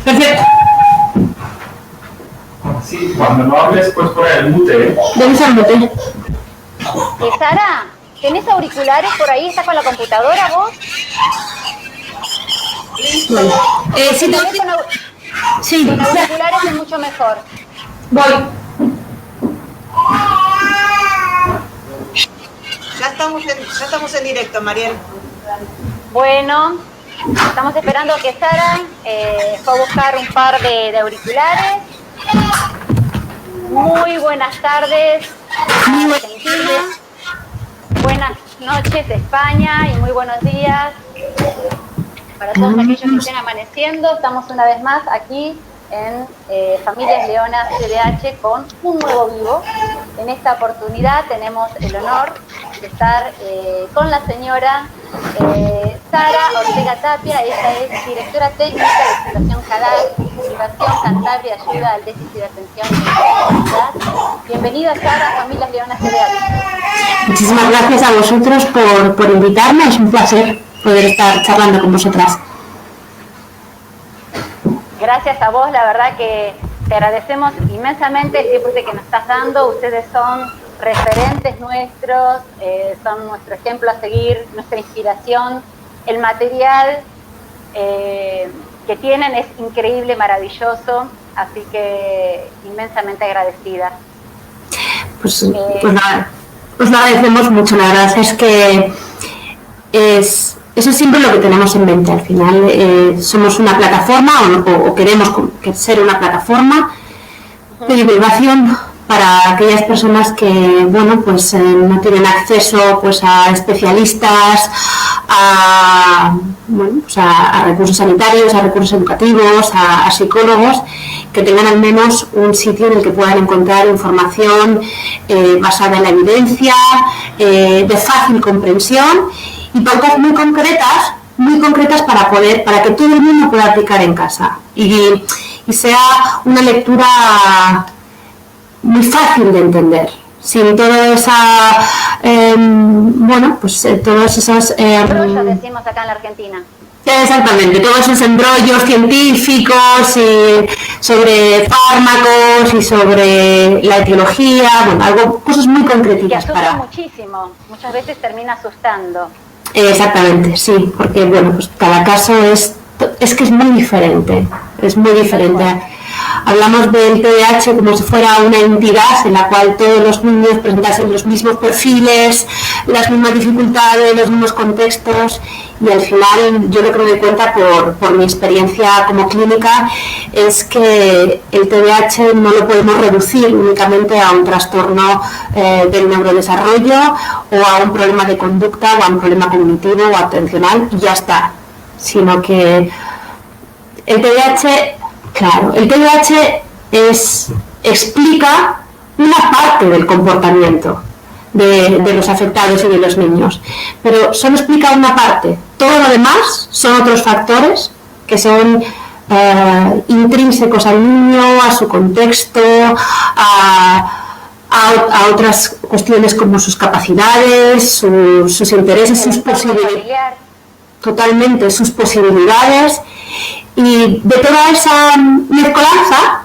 Perfecto. Sí, cuando no hables, pues por el mute. ¿Dónde está el mute? Sara, ¿tenés auriculares por ahí? ¿Estás con la computadora vos? Vale. Sí, Con auriculares es mucho mejor. Voy. Ya estamos en directo, Mariel. Bueno, estamos esperando que Sara fue a buscar un par de auriculares. Muy buenas tardes, Argentina. Buenas noches, España, y muy buenos días para todos aquellos que estén amaneciendo. Estamos una vez más aquí en Familias Leonas CDH con un nuevo vivo. En esta oportunidad tenemos el honor de estar con la señora Sara Ortega Tapia. Ella es directora técnica de Fundación CADAC, Fundación Cantabria Ayuda al Déficit de Atención y Discapacidad. Bienvenida, Sara, a Familias Leonas CDH. Muchísimas gracias a vosotros por invitarme. Es un placer poder estar charlando con vosotras. Gracias a vos, la verdad que te agradecemos inmensamente el tiempo que nos estás dando. Ustedes son referentes nuestros, son nuestro ejemplo a seguir, nuestra inspiración. El material que tienen es increíble, maravilloso, así que inmensamente agradecida. Pues nada, os lo agradecemos mucho. La verdad es que eso es siempre lo que tenemos en mente. Al final somos una plataforma o queremos ser una plataforma de divulgación para aquellas personas que no tienen acceso pues a especialistas, a recursos sanitarios, a recursos educativos, a psicólogos, que tengan al menos un sitio en el que puedan encontrar información basada en la evidencia, de fácil comprensión y pautas muy concretas para que todo el mundo pueda aplicar en casa y sea una lectura muy fácil de entender, sin toda esa todos esos embrollos, decimos acá en la Argentina. Exactamente, todos esos embrollos científicos sobre fármacos y sobre la etiología, cosas muy concretitas. Que asusta muchísimo, muchas veces termina asustando. Exactamente, sí, porque pues cada caso es que es muy diferente, Hablamos del TDAH como si fuera una entidad en la cual todos los niños presentasen los mismos perfiles, las mismas dificultades, los mismos contextos, y al final yo lo que me doy cuenta por mi experiencia como clínica es que el TDAH no lo podemos reducir únicamente a un trastorno del neurodesarrollo o a un problema de conducta o a un problema cognitivo o atencional y ya está, sino que el TDAH explica una parte del comportamiento de los afectados y de los niños, pero solo explica una parte. Todo lo demás son otros factores que son intrínsecos al niño, a su contexto, a otras cuestiones como sus capacidades, sus intereses, sus posibilidades. Totalmente, sus posibilidades, y de toda esa mezcolanza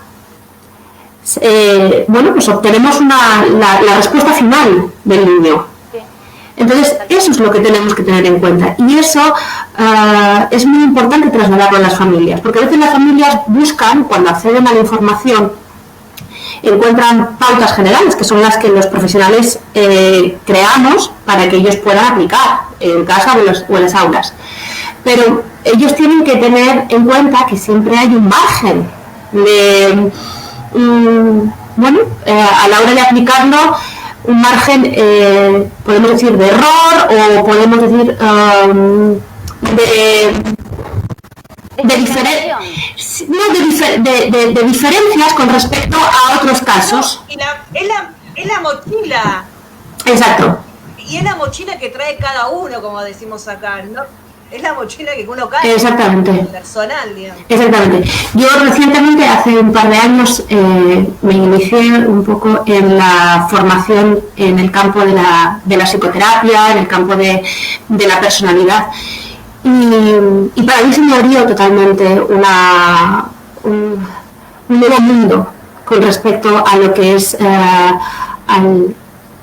pues obtenemos la respuesta final del niño. Entonces eso es lo que tenemos que tener en cuenta, y eso es muy importante trasladarlo a las familias, porque a veces las familias buscan, cuando acceden a la información, encuentran pautas generales, que son las que los profesionales creamos para que ellos puedan aplicar en casa o en las aulas. Pero ellos tienen que tener en cuenta que siempre hay un margen de, a la hora de aplicarlo, un margen, podemos decir, de error, o podemos decir de diferencias con respecto a otros casos. Y es la mochila. Exacto. Y es la mochila que trae cada uno, como decimos acá, ¿no? Es la mochila que uno cae. Exactamente. Personal, digamos. Exactamente. Yo recientemente, hace un par de años, me inicié un poco en la formación en el campo de la psicoterapia, en el campo de la personalidad. Y para mí se me abrió totalmente un nuevo mundo con respecto a lo que es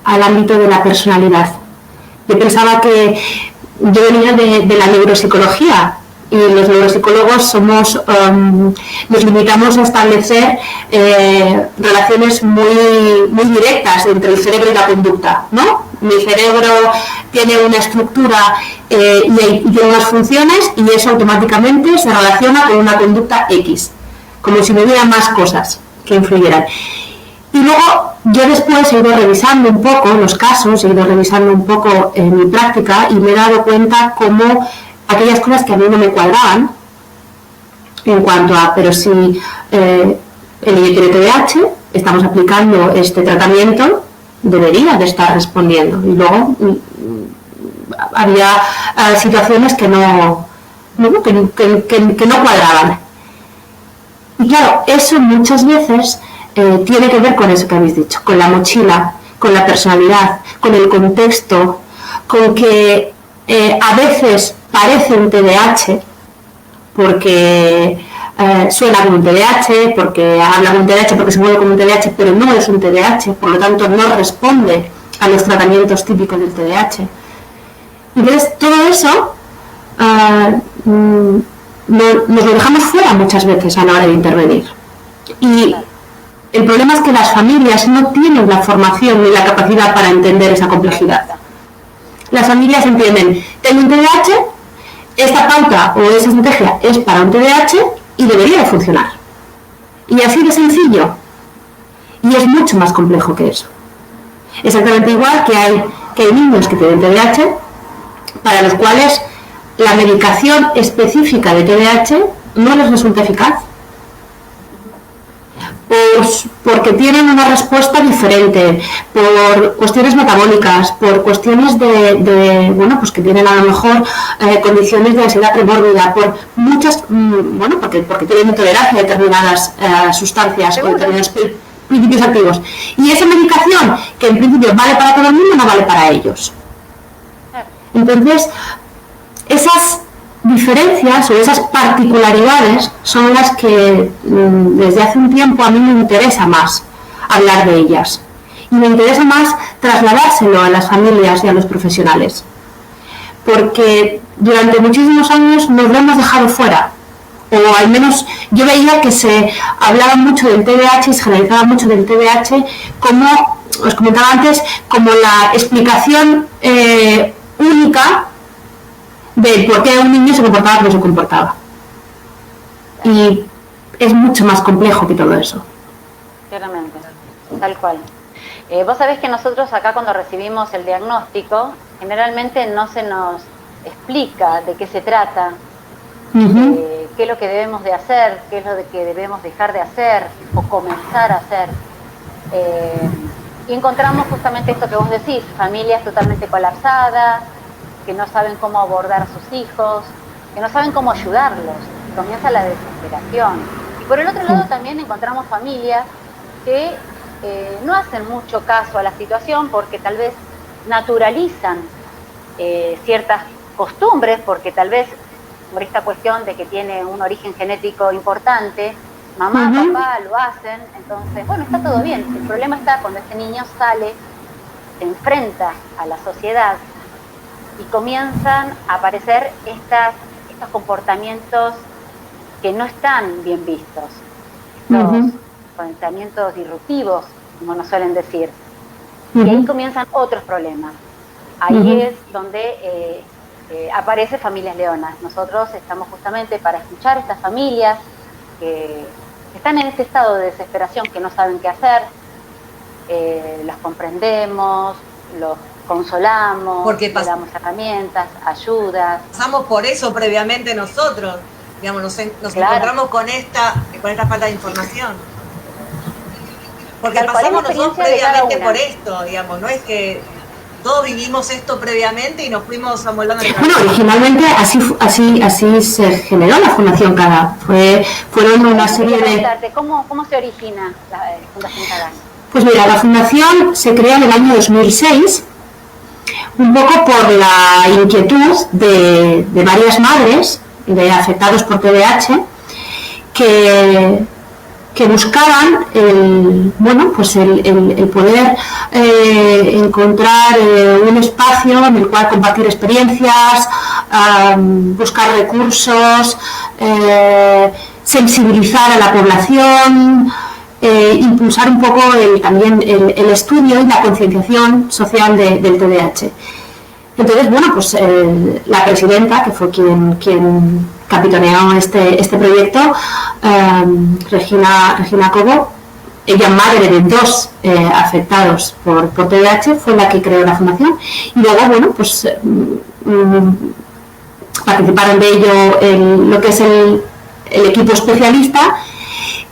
al ámbito de la personalidad. Yo pensaba que yo venía de la neuropsicología y los neuropsicólogos nos limitamos a establecer relaciones muy directas entre el cerebro y la conducta, ¿no? Mi cerebro tiene una estructura y tiene unas funciones y eso automáticamente se relaciona con una conducta X, como si me hubieran más cosas que influyeran. Y luego yo después he ido revisando un poco los casos, he ido revisando un poco mi práctica y me he dado cuenta cómo aquellas cosas que a mí no me cuadraban en cuanto a, pero si el niño tiene TDAH, estamos aplicando este tratamiento, debería de estar respondiendo. Y luego había situaciones que no cuadraban. Y claro, eso muchas veces tiene que ver con eso que habéis dicho, con la mochila, con la personalidad, con el contexto, con que a veces parece un TDAH porque suena como un TDAH, porque habla como un TDAH, porque se mueve como un TDAH, pero no es un TDAH, por lo tanto no responde a los tratamientos típicos del TDAH. Entonces todo eso nos lo dejamos fuera muchas veces a la hora de intervenir. Y el problema es que las familias no tienen la formación ni la capacidad para entender esa complejidad. Las familias entienden, tengo un TDAH, esta pauta o esa estrategia es para un TDAH y debería de funcionar. Y así de sencillo. Y es mucho más complejo que eso. Exactamente igual que hay niños que tienen TDAH para los cuales la medicación específica de TDAH no les resulta eficaz. Pues porque tienen una respuesta diferente, por cuestiones metabólicas, por cuestiones pues que tienen a lo mejor condiciones de ansiedad premórbida, por muchas, porque tienen intolerancia a determinadas sustancias o determinados principios activos. Y esa medicación, que en principio vale para todo el mundo, no vale para ellos. Entonces, esas diferencias o esas particularidades son las que desde hace un tiempo a mí me interesa más hablar de ellas y me interesa más trasladárselo a las familias y a los profesionales, porque durante muchísimos años nos lo hemos dejado fuera, o al menos yo veía que se hablaba mucho del TDAH y se generalizaba mucho del TDAH como, os comentaba antes, como la explicación única de por qué un niño se comportaba como se comportaba. Y es mucho más complejo que todo eso. Claramente, tal cual. Vos sabés que nosotros acá cuando recibimos el diagnóstico, generalmente no se nos explica de qué se trata, qué es lo que debemos de hacer, qué es lo que debemos dejar de hacer o comenzar a hacer. Y encontramos justamente esto que vos decís, familias totalmente colapsadas, que no saben cómo abordar a sus hijos, que no saben cómo ayudarlos, comienza la desesperación. Y por el otro lado también encontramos familias que no hacen mucho caso a la situación porque tal vez naturalizan ciertas costumbres, porque tal vez por esta cuestión de que tiene un origen genético importante, mamá, papá lo hacen, entonces, bueno, está todo bien. El problema está cuando este niño sale, se enfrenta a la sociedad, y comienzan a aparecer estos comportamientos que no están bien vistos, estos comportamientos disruptivos, como nos suelen decir. Y ahí comienzan otros problemas. Ahí es donde aparece Familias Leonas. Nosotros estamos justamente para escuchar a estas familias que están en este estado de desesperación, que no saben qué hacer, los comprendemos, los consolamos, le damos herramientas, ayudas. Pasamos por eso previamente nosotros, digamos, nos encontramos con esta falta de información. Porque pasamos nosotros previamente por esto, digamos, no es que todos vivimos esto previamente y nos fuimos amoldando. Bueno, originalmente así se generó la Fundación CADA. Fueron una serie de... ¿Cómo se origina la Fundación CADA? Pues mira, la Fundación se creó en el año 2006, un poco por la inquietud de varias madres de afectados por TDAH que que buscaban el poder encontrar un espacio en el cual compartir experiencias, buscar recursos, sensibilizar a la población, impulsar un poco también el estudio y la concienciación social del TDAH. Entonces, pues la presidenta, que fue quien capitaneó este proyecto, Regina Cobo, ella madre de 2 afectados por TDAH, fue la que creó la fundación. Y luego, participaron de ello lo que es el equipo especialista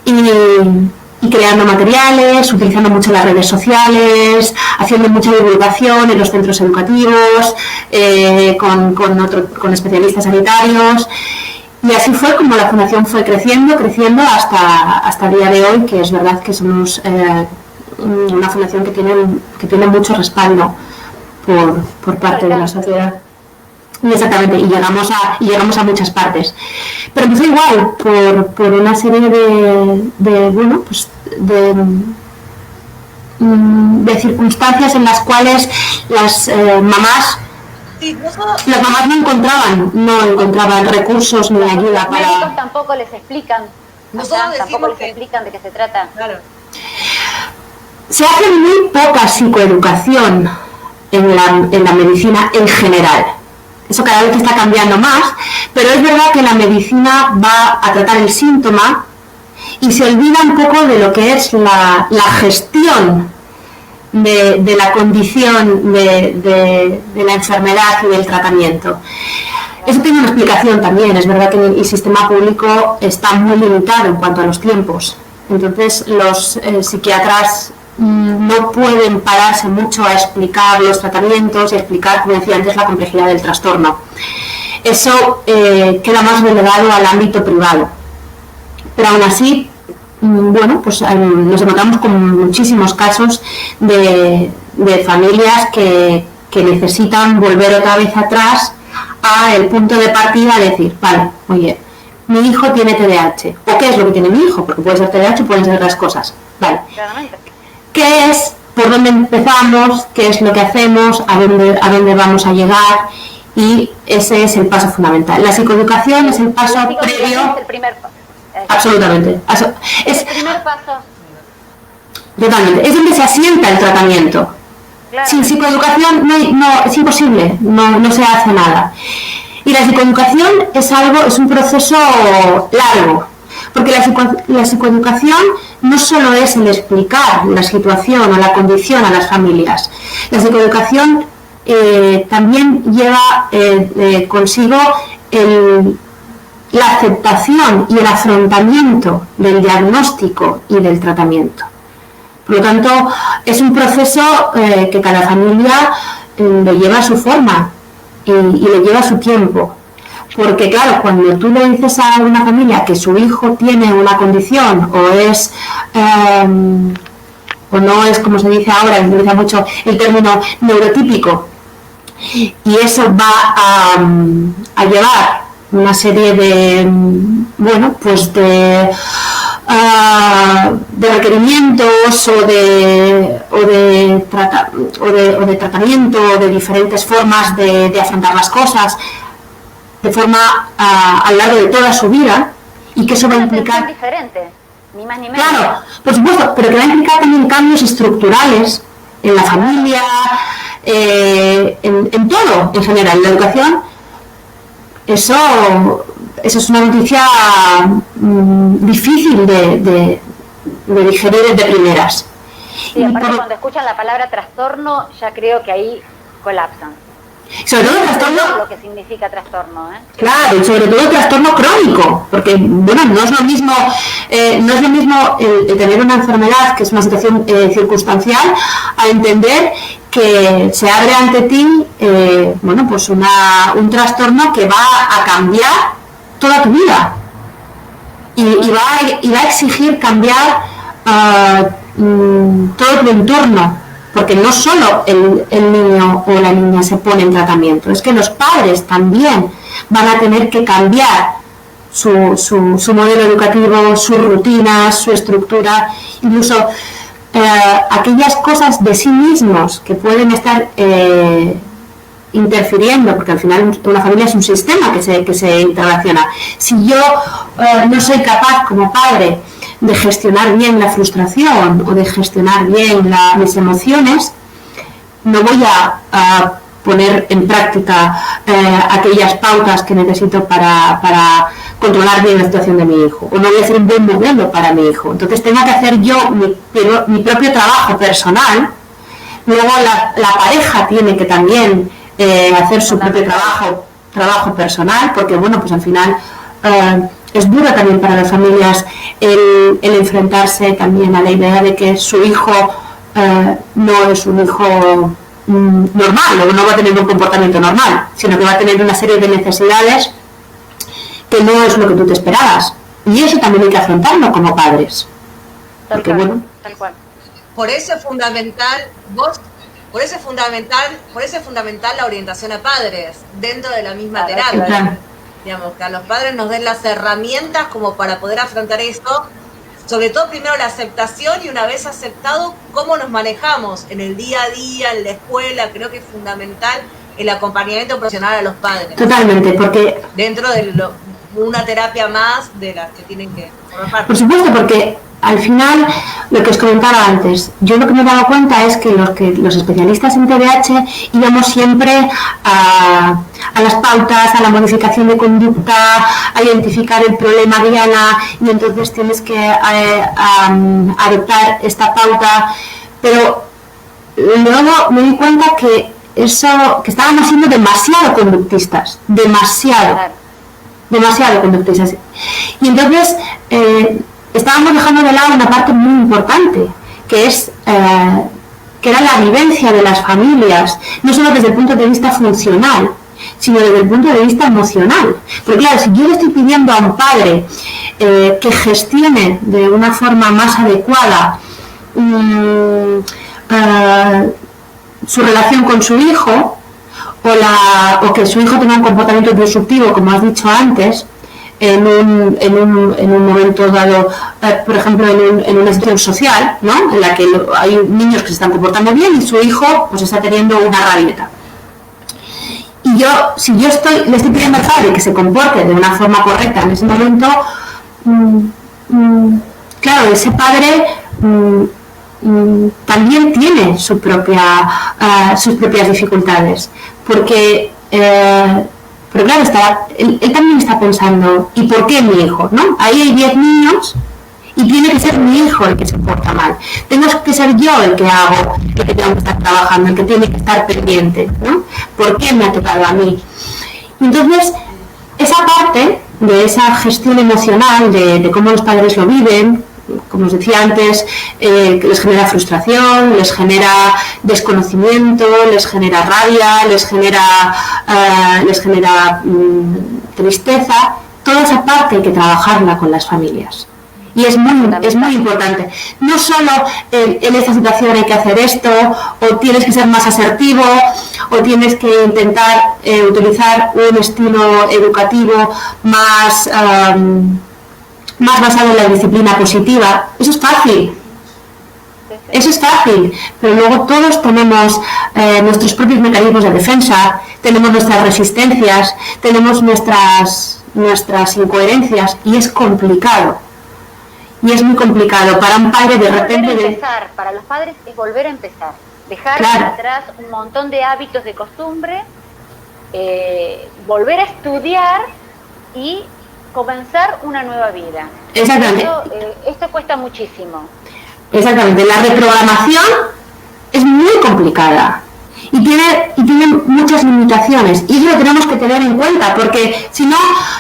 y creando materiales, utilizando mucho las redes sociales, haciendo mucha divulgación en los centros educativos, con especialistas sanitarios. Y así fue como la fundación fue creciendo hasta el día de hoy, que es verdad que somos una fundación que tiene mucho respaldo por parte de la sociedad. Exactamente, y llegamos a muchas partes. Pero empezó igual por una serie de circunstancias en las cuales las mamás no encontraban recursos ni ayuda para... Los médicos tampoco les explican. Tampoco les explican de qué se trata. Claro. Se hace muy poca psicoeducación en la medicina en general. Eso cada vez está cambiando más, pero es verdad que la medicina va a tratar el síntoma y se olvida un poco de lo que es la gestión de la condición de la enfermedad y del tratamiento. Eso tiene una explicación también. Es verdad que el sistema público está muy limitado en cuanto a los tiempos. Entonces los psiquiatras no pueden pararse mucho a explicar los tratamientos y explicar, como decía antes, la complejidad del trastorno. Eso queda más relegado al ámbito privado. Pero aún así, nos encontramos con muchísimos casos de familias que necesitan volver otra vez atrás a el punto de partida, de decir, vale, oye, mi hijo tiene TDAH. ¿O qué es lo que tiene mi hijo? Porque puede ser TDAH, pueden ser otras cosas. Vale. Claramente. ¿Qué es? ¿Por dónde empezamos? ¿Qué es lo que hacemos? ¿A dónde vamos a llegar? Y ese es el paso fundamental. La psicoeducación es el paso previo. Es el primer paso. Absolutamente. Es el primer paso. Totalmente. Es donde se asienta el tratamiento. Claro. Sin psicoeducación no, es imposible, no se hace nada. Y la psicoeducación es un proceso largo. Porque la psicoeducación no solo es el explicar la situación o la condición a las familias. La psicoeducación también lleva consigo la aceptación y el afrontamiento del diagnóstico y del tratamiento. Por lo tanto, es un proceso que cada familia le lleva a su forma y le lleva a su tiempo. Porque claro, cuando tú le dices a una familia que su hijo tiene una condición o no es, como se dice ahora, se utiliza mucho el término neurotípico, y eso va a llevar una serie de requerimientos o de tratamiento, o de diferentes formas de afrontar las cosas de forma a lo largo de toda su vida, y que eso va a implicar... diferente, ni más ni menos. Claro, por supuesto, pero que va a implicar también cambios estructurales en la familia, en todo, en general, en la educación. Eso es una noticia difícil de digerir de primeras. Sí, aparte cuando escuchan la palabra trastorno, ya creo que ahí colapsan. Sobre todo el trastorno, lo que significa trastorno, Claro, y sobre todo el trastorno crónico, porque no es lo mismo el tener una enfermedad, que es una situación circunstancial, a entender que se abre ante ti un trastorno que va a cambiar toda tu vida y va a exigir cambiar todo tu entorno. Porque no solo el niño o la niña se pone en tratamiento, es que los padres también van a tener que cambiar su modelo educativo, sus rutinas, su estructura, incluso aquellas cosas de sí mismos que pueden estar interfiriendo, porque al final una familia es un sistema que se interrelaciona. Si yo no soy capaz como padre de gestionar bien la frustración o de gestionar bien mis emociones, no voy a poner en práctica aquellas pautas que necesito para controlar bien la situación de mi hijo, o no voy a ser un buen modelo para mi hijo. Entonces tengo que hacer yo mi propio trabajo personal. Luego la pareja tiene que también hacer su propio trabajo personal, porque bueno, pues al final es duro también para las familias el enfrentarse también a la idea de que su hijo no es un hijo normal, o no va a tener un comportamiento normal, sino que va a tener una serie de necesidades que no es lo que tú te esperabas. Y eso también hay que afrontarlo como padres. Porque, bueno, tal cual. Por eso es fundamental, la orientación a padres dentro de la misma terapia. Claro. Digamos, que a los padres nos den las herramientas como para poder afrontar eso, sobre todo primero la aceptación, y una vez aceptado, cómo nos manejamos en el día a día, en la escuela. Creo que es fundamental el acompañamiento profesional a los padres. Totalmente, porque dentro de una terapia más de las que tienen que formar parte. Por supuesto, porque al final, lo que os comentaba antes, yo lo que me he dado cuenta es que los especialistas en TDAH íbamos siempre a las pautas, a la modificación de conducta, a identificar el problema diana, y entonces tienes que adoptar esta pauta, pero luego me di cuenta que estábamos siendo demasiado conductistas, demasiado conductistas. Y entonces estábamos dejando de lado una parte muy importante, que era la vivencia de las familias, no solo desde el punto de vista funcional, sino desde el punto de vista emocional. Porque claro, si yo le estoy pidiendo a un padre que gestione de una forma más adecuada su relación con su hijo, o que su hijo tenga un comportamiento disruptivo, como has dicho antes, en un momento dado, por ejemplo, en una situación social, ¿no?, en la que hay niños que se están comportando bien y su hijo pues está teniendo una rabieta. Y si yo le estoy pidiendo al padre que se comporte de una forma correcta en ese momento, claro, ese padre también tiene sus propias dificultades, porque pero claro, él también está pensando, ¿y por qué mi hijo? ¿No? Ahí hay 10 niños y tiene que ser mi hijo el que se porta mal. Tengo que ser yo el que tengo que estar trabajando, el que tiene que estar pendiente, ¿no? ¿Por qué me ha tocado a mí? Y entonces, esa parte de esa gestión emocional, de cómo los padres lo viven, como os decía antes, que les genera frustración, les genera desconocimiento, les genera rabia, les genera tristeza. Toda esa parte hay que trabajarla con las familias. Y es muy importante. No solo en esta situación hay que hacer esto, o tienes que ser más asertivo, o tienes que intentar utilizar un estilo educativo más basado en la disciplina positiva. Eso es fácil, pero luego todos tenemos nuestros propios mecanismos de defensa, tenemos nuestras resistencias, tenemos nuestras incoherencias, y es complicado. Y es muy complicado para un padre de repente... Para los padres es volver a empezar, dejar atrás un montón de hábitos de costumbre, volver a estudiar y comenzar una nueva vida. Exactamente. Esto cuesta muchísimo. Exactamente. La reprogramación es muy complicada y tiene muchas limitaciones, y eso lo tenemos que tener en cuenta, porque si no,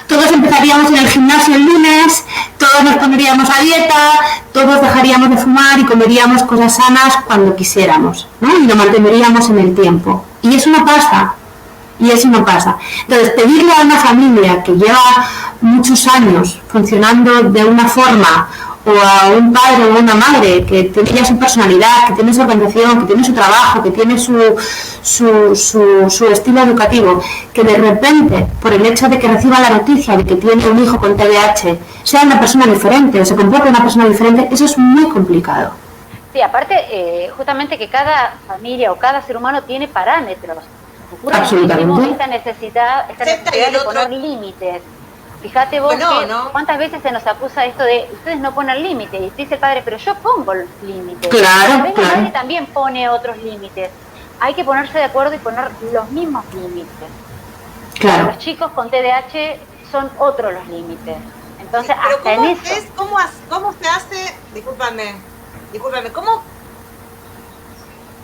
todos empezaríamos en el gimnasio el lunes, todos nos pondríamos a dieta, todos dejaríamos de fumar y comeríamos cosas sanas cuando quisiéramos, ¿no? Y lo mantendríamos en el tiempo. Y eso no pasa. Entonces, pedirle a una familia que lleva muchos años funcionando de una forma, o a un padre o una madre que tiene ya su personalidad, que tiene su organización, que tiene su trabajo, que tiene su estilo educativo, que de repente, por el hecho de que reciba la noticia de que tiene un hijo con TDAH, sea una persona diferente o se comporte una persona diferente, eso es muy complicado. Sí, aparte, justamente que cada familia o cada ser humano tiene parámetros. Absolutamente. Esta necesidad de poner límites. Fíjate vos cuántas veces se nos acusa esto de ustedes no ponen límites, y dice el padre, pero yo pongo límites. Claro, la madre también pone otros límites. Hay que ponerse de acuerdo y poner los mismos límites. Claro. Los chicos con TDAH son otros los límites. Entonces, pero hasta en eso. ¿Cómo se hace? Discúlpame,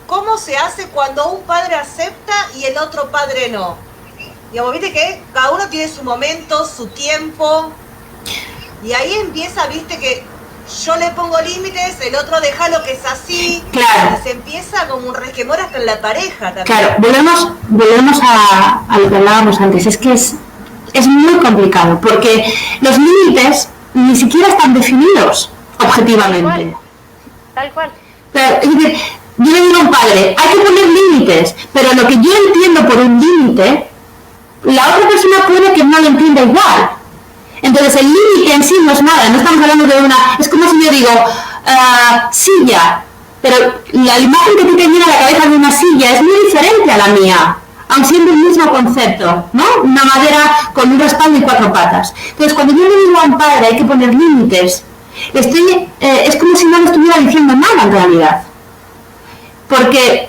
¿cómo se hace cuando un padre acepta y el otro padre no? Digamos, viste que cada uno tiene su momento, su tiempo, y ahí empieza, viste, que yo le pongo límites, el otro deja lo que es así, claro. Y se empieza como un resquemor hasta en la pareja también. Claro, volvemos a lo que hablábamos antes, es que es muy complicado, porque los límites ni siquiera están definidos objetivamente. Tal cual. Pero, es decir, yo le digo a un padre, hay que poner límites, pero lo que yo entiendo por un límite, la otra persona puede que no lo entienda igual. Entonces el límite en sí no es nada, no estamos hablando de es como si yo digo silla, pero la imagen que te viene a la cabeza de una silla es muy diferente a la mía, aun siendo el mismo concepto, ¿no? Una madera con un respaldo y 4 patas. Entonces cuando yo le digo a un padre hay que poner límites, es como si no le estuviera diciendo nada en realidad. Porque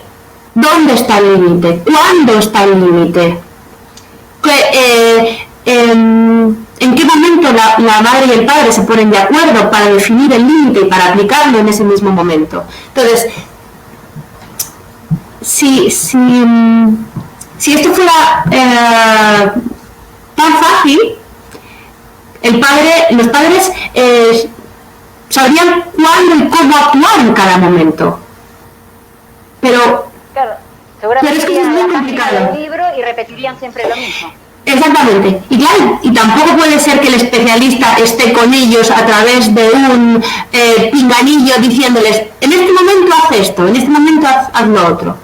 ¿dónde está el límite? ¿Cuándo está el límite? ¿En qué momento la madre y el padre se ponen de acuerdo para definir el límite y para aplicarlo en ese mismo momento? Entonces, si esto fuera tan fácil, los padres sabrían cuándo y cómo actuar en cada momento. Pero, claro, seguramente es que es muy complicado. Del libro y repetirían siempre lo mismo. Exactamente, y claro, y tampoco puede ser que el especialista esté con ellos a través de un pinganillo diciéndoles, en este momento haz esto, en este momento haz lo otro,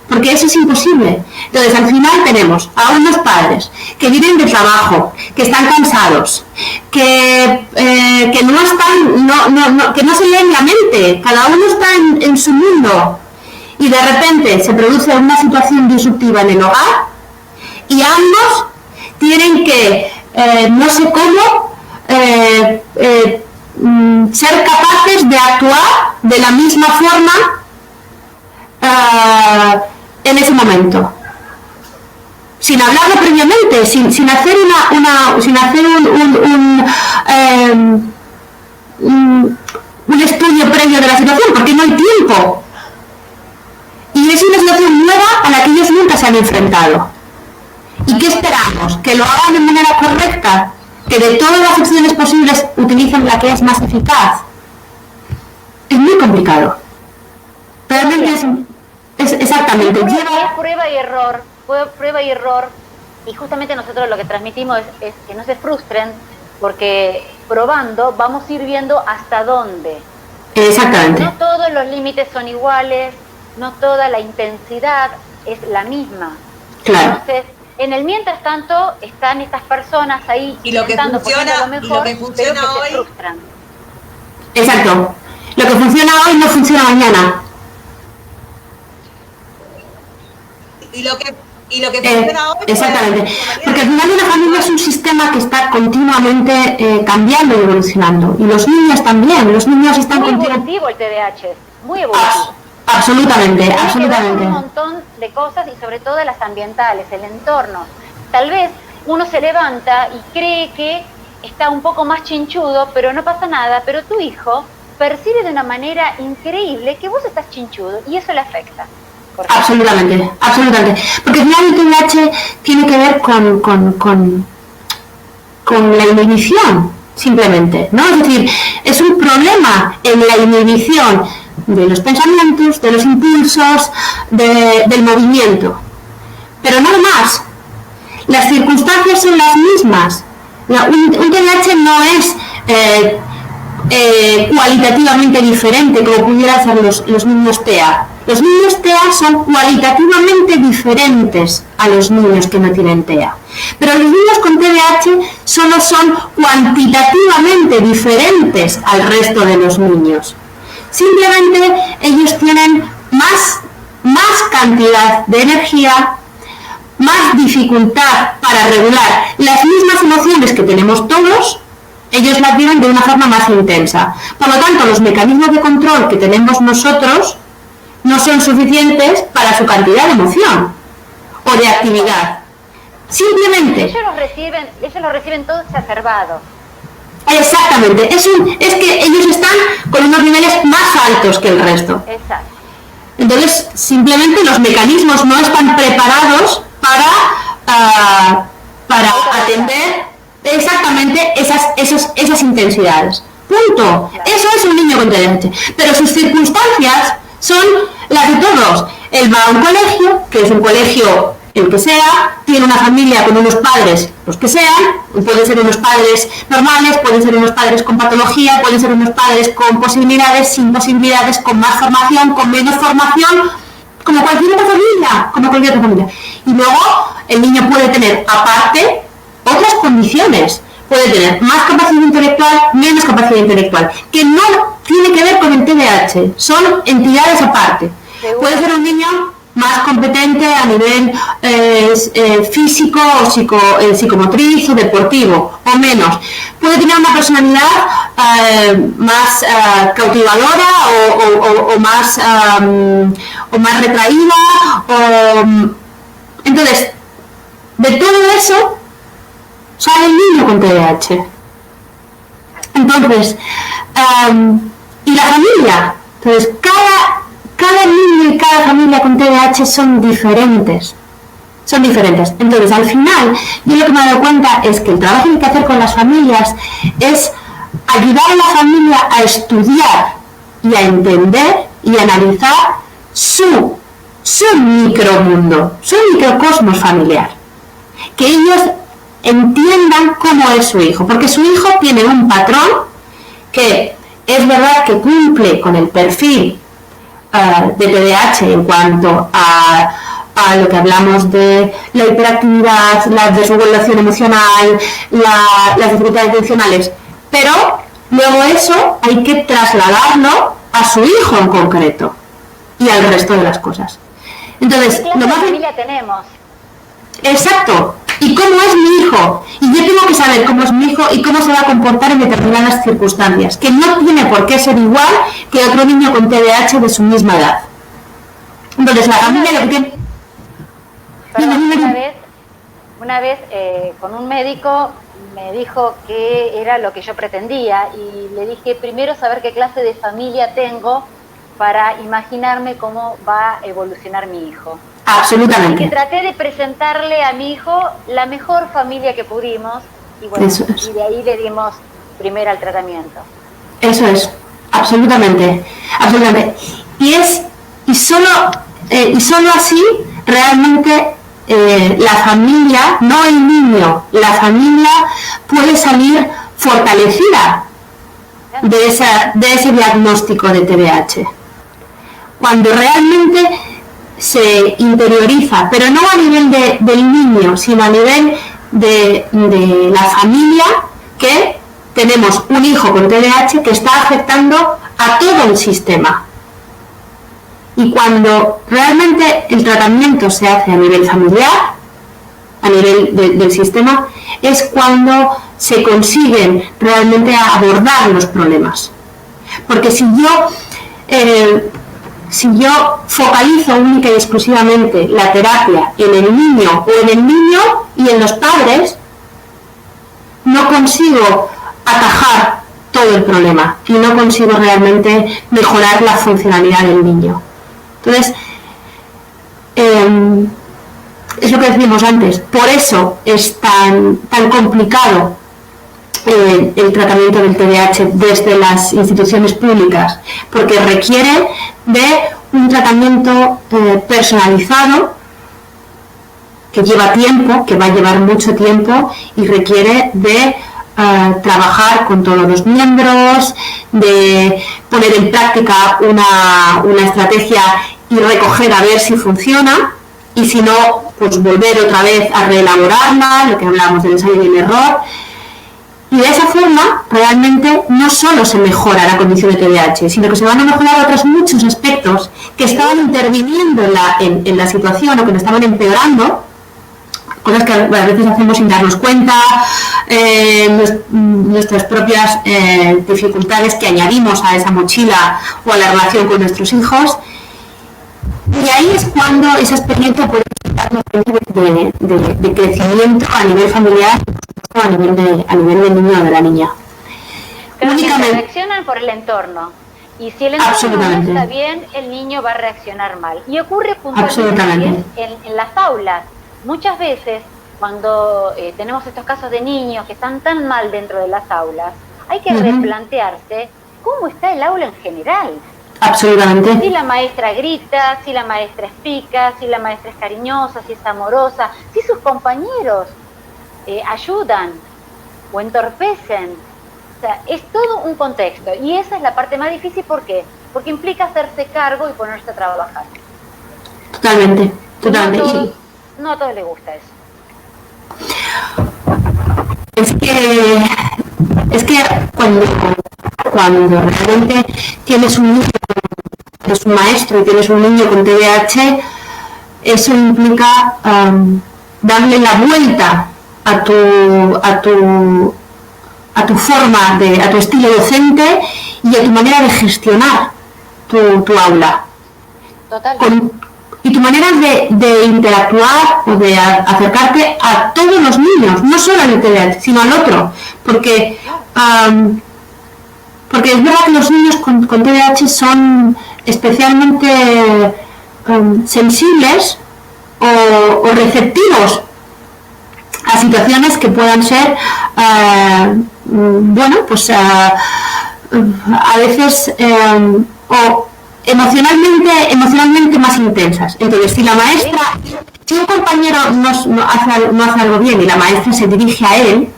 porque eso es imposible. Entonces al final tenemos a unos padres que viven de trabajo, que están cansados, que no están, que no se leen la mente, cada uno está en su mundo, y de repente se produce una situación disruptiva en el hogar y ambos tienen que, no sé cómo, ser capaces de actuar de la misma forma en ese momento, sin hablarlo previamente, sin hacer un estudio previo de la situación, porque no hay tiempo. Y es una situación nueva a la que ellos nunca se han enfrentado. ¿Y qué esperamos? ¿Que lo hagan de manera correcta? ¿Que de todas las opciones posibles utilicen la que es más eficaz? Es muy complicado. Realmente es exactamente. Es prueba y error. Y justamente nosotros lo que transmitimos es que no se frustren, porque probando vamos a ir viendo hasta dónde. Exactamente. No todos los límites son iguales, no toda la intensidad es la misma. Claro. Entonces, en el mientras tanto están estas personas ahí y lo que funciona, mejor, y lo que funciona pero que hoy se frustran. Exacto. Lo que funciona hoy no funciona mañana. Y lo que funciona hoy. Exactamente. Porque al final una familia es un sistema que está continuamente cambiando y evolucionando. Y los niños también. Los niños están muy evolutivo el TDAH, muy evolutivo. Absolutamente, tiene absolutamente. Que ver con un montón de cosas y sobre todo las ambientales, el entorno. Tal vez uno se levanta y cree que está un poco más chinchudo, pero no pasa nada, pero tu hijo percibe de una manera increíble que vos estás chinchudo y eso le afecta. Absolutamente, absolutamente. Porque al final el TDAH tiene que ver con la inhibición, simplemente, ¿no? Es decir, es un problema en la inhibición de los pensamientos, de los impulsos, del movimiento. Pero nada más. Las circunstancias son las mismas. Un TDAH no es cualitativamente diferente como pudieran ser los niños TEA. Los niños TEA son cualitativamente diferentes a los niños que no tienen TEA. Pero los niños con TDAH solo son cuantitativamente diferentes al resto de los niños. Simplemente ellos tienen más cantidad de energía, más dificultad para regular las mismas emociones que tenemos todos. Ellos las viven de una forma más intensa. Por lo tanto, los mecanismos de control que tenemos nosotros no son suficientes para su cantidad de emoción o de actividad. Simplemente... Ellos lo reciben todo exacerbado. Exactamente. Es que ellos están con unos niveles más altos que el resto. Exacto. Entonces, simplemente los mecanismos no están preparados para atender exactamente esas intensidades. Punto. Claro. Eso es un niño con TDAH. Pero sus circunstancias son las de todos. Él va a un colegio, que es un colegio el que sea, tiene una familia con unos padres, los que sean, pueden ser unos padres normales, pueden ser unos padres con patología, pueden ser unos padres con posibilidades, sin posibilidades, con más formación, con menos formación, como cualquier otra familia. Y luego el niño puede tener, aparte, otras condiciones. Puede tener más capacidad intelectual, menos capacidad intelectual, que no tiene que ver con el TDAH, son entidades aparte. Puede ser un niño más competente a nivel físico o psicomotriz o deportivo, o menos. Puede tener una personalidad más cautivadora o más retraída. Entonces, de todo eso sale el niño con TDAH. Entonces, y la familia. Entonces, cada niño y cada familia con TDAH son diferentes. Entonces, al final, yo lo que me he dado cuenta es que el trabajo que hay que hacer con las familias es ayudar a la familia a estudiar y a entender y a analizar su micromundo, su microcosmos familiar. Que ellos entiendan cómo es su hijo, porque su hijo tiene un patrón que es verdad que cumple con el perfil de TDAH en cuanto a lo que hablamos de la hiperactividad, la desregulación emocional, las dificultades atencionales, pero luego eso hay que trasladarlo a su hijo en concreto y al resto de las cosas. Entonces, ¿qué familia tenemos? Exacto. ¿Y cómo es mi hijo? Y yo tengo que saber cómo es mi hijo y cómo se va a comportar en determinadas circunstancias, que no tiene por qué ser igual que otro niño con TDAH de su misma edad. Entonces, la familia lo que tiene... Una vez con un médico me dijo que era lo que yo pretendía y le dije primero saber qué clase de familia tengo para imaginarme cómo va a evolucionar mi hijo. Absolutamente. Y que traté de presentarle a mi hijo la mejor familia que pudimos y bueno, y de ahí le dimos primero al tratamiento. Eso es, absolutamente. Y solo así realmente la familia, no el niño, la familia puede salir fortalecida de ese diagnóstico de TDAH. Cuando realmente se interioriza, pero no a nivel del niño, sino a nivel de la familia, que tenemos un hijo con TDAH que está afectando a todo el sistema. Y cuando realmente el tratamiento se hace a nivel familiar, a nivel del sistema, es cuando se consiguen realmente abordar los problemas. Porque si yo focalizo única y exclusivamente la terapia en el niño y en los padres, no consigo atajar todo el problema y no consigo realmente mejorar la funcionalidad del niño. Entonces, es lo que decíamos antes, por eso es tan complicado el tratamiento del TDAH desde las instituciones públicas, porque requiere de un tratamiento personalizado que lleva tiempo, que va a llevar mucho tiempo y requiere de trabajar con todos los miembros, de poner en práctica una estrategia y recoger a ver si funciona, y si no, pues volver otra vez a reelaborarla, lo que hablábamos del ensayo y el error. Y de esa forma, realmente, no solo se mejora la condición de TDAH, sino que se van a mejorar otros muchos aspectos que estaban interviniendo en la situación o que nos estaban empeorando, cosas que a veces hacemos sin darnos cuenta, nuestras propias dificultades que añadimos a esa mochila o a la relación con nuestros hijos. Y ahí es cuando esa experiencia puede dar una experiencia de crecimiento a nivel familiar, a nivel del niño o de la niña. Creo que reaccionan por el entorno. Y si el entorno no está bien, el niño va a reaccionar mal. Y ocurre puntualmente en las aulas. Muchas veces, cuando tenemos estos casos de niños que están tan mal dentro de las aulas, hay que replantearse cómo está el aula en general. Absolutamente. Si la maestra grita, si la maestra explica, si la maestra es cariñosa, si es amorosa, si sus compañeros ayudan o entorpecen. O sea, es todo un contexto. Y esa es la parte más difícil. ¿Por qué? Porque implica hacerse cargo y ponerse a trabajar. Totalmente, totalmente. No a todos les gusta eso. Es que cuando realmente tienes un niño, eres un maestro y tienes un niño con TDAH, eso implica darle la vuelta a tu forma, a tu estilo docente y a tu manera de gestionar tu aula. Totalmente. Y tu manera de interactuar o de acercarte a todos los niños, no solo al TDAH, sino al otro. Porque es verdad que los niños con TDAH son especialmente sensibles o receptivos a situaciones que puedan ser, a veces o emocionalmente más intensas. Entonces, si un compañero no hace algo bien y la maestra se dirige a él,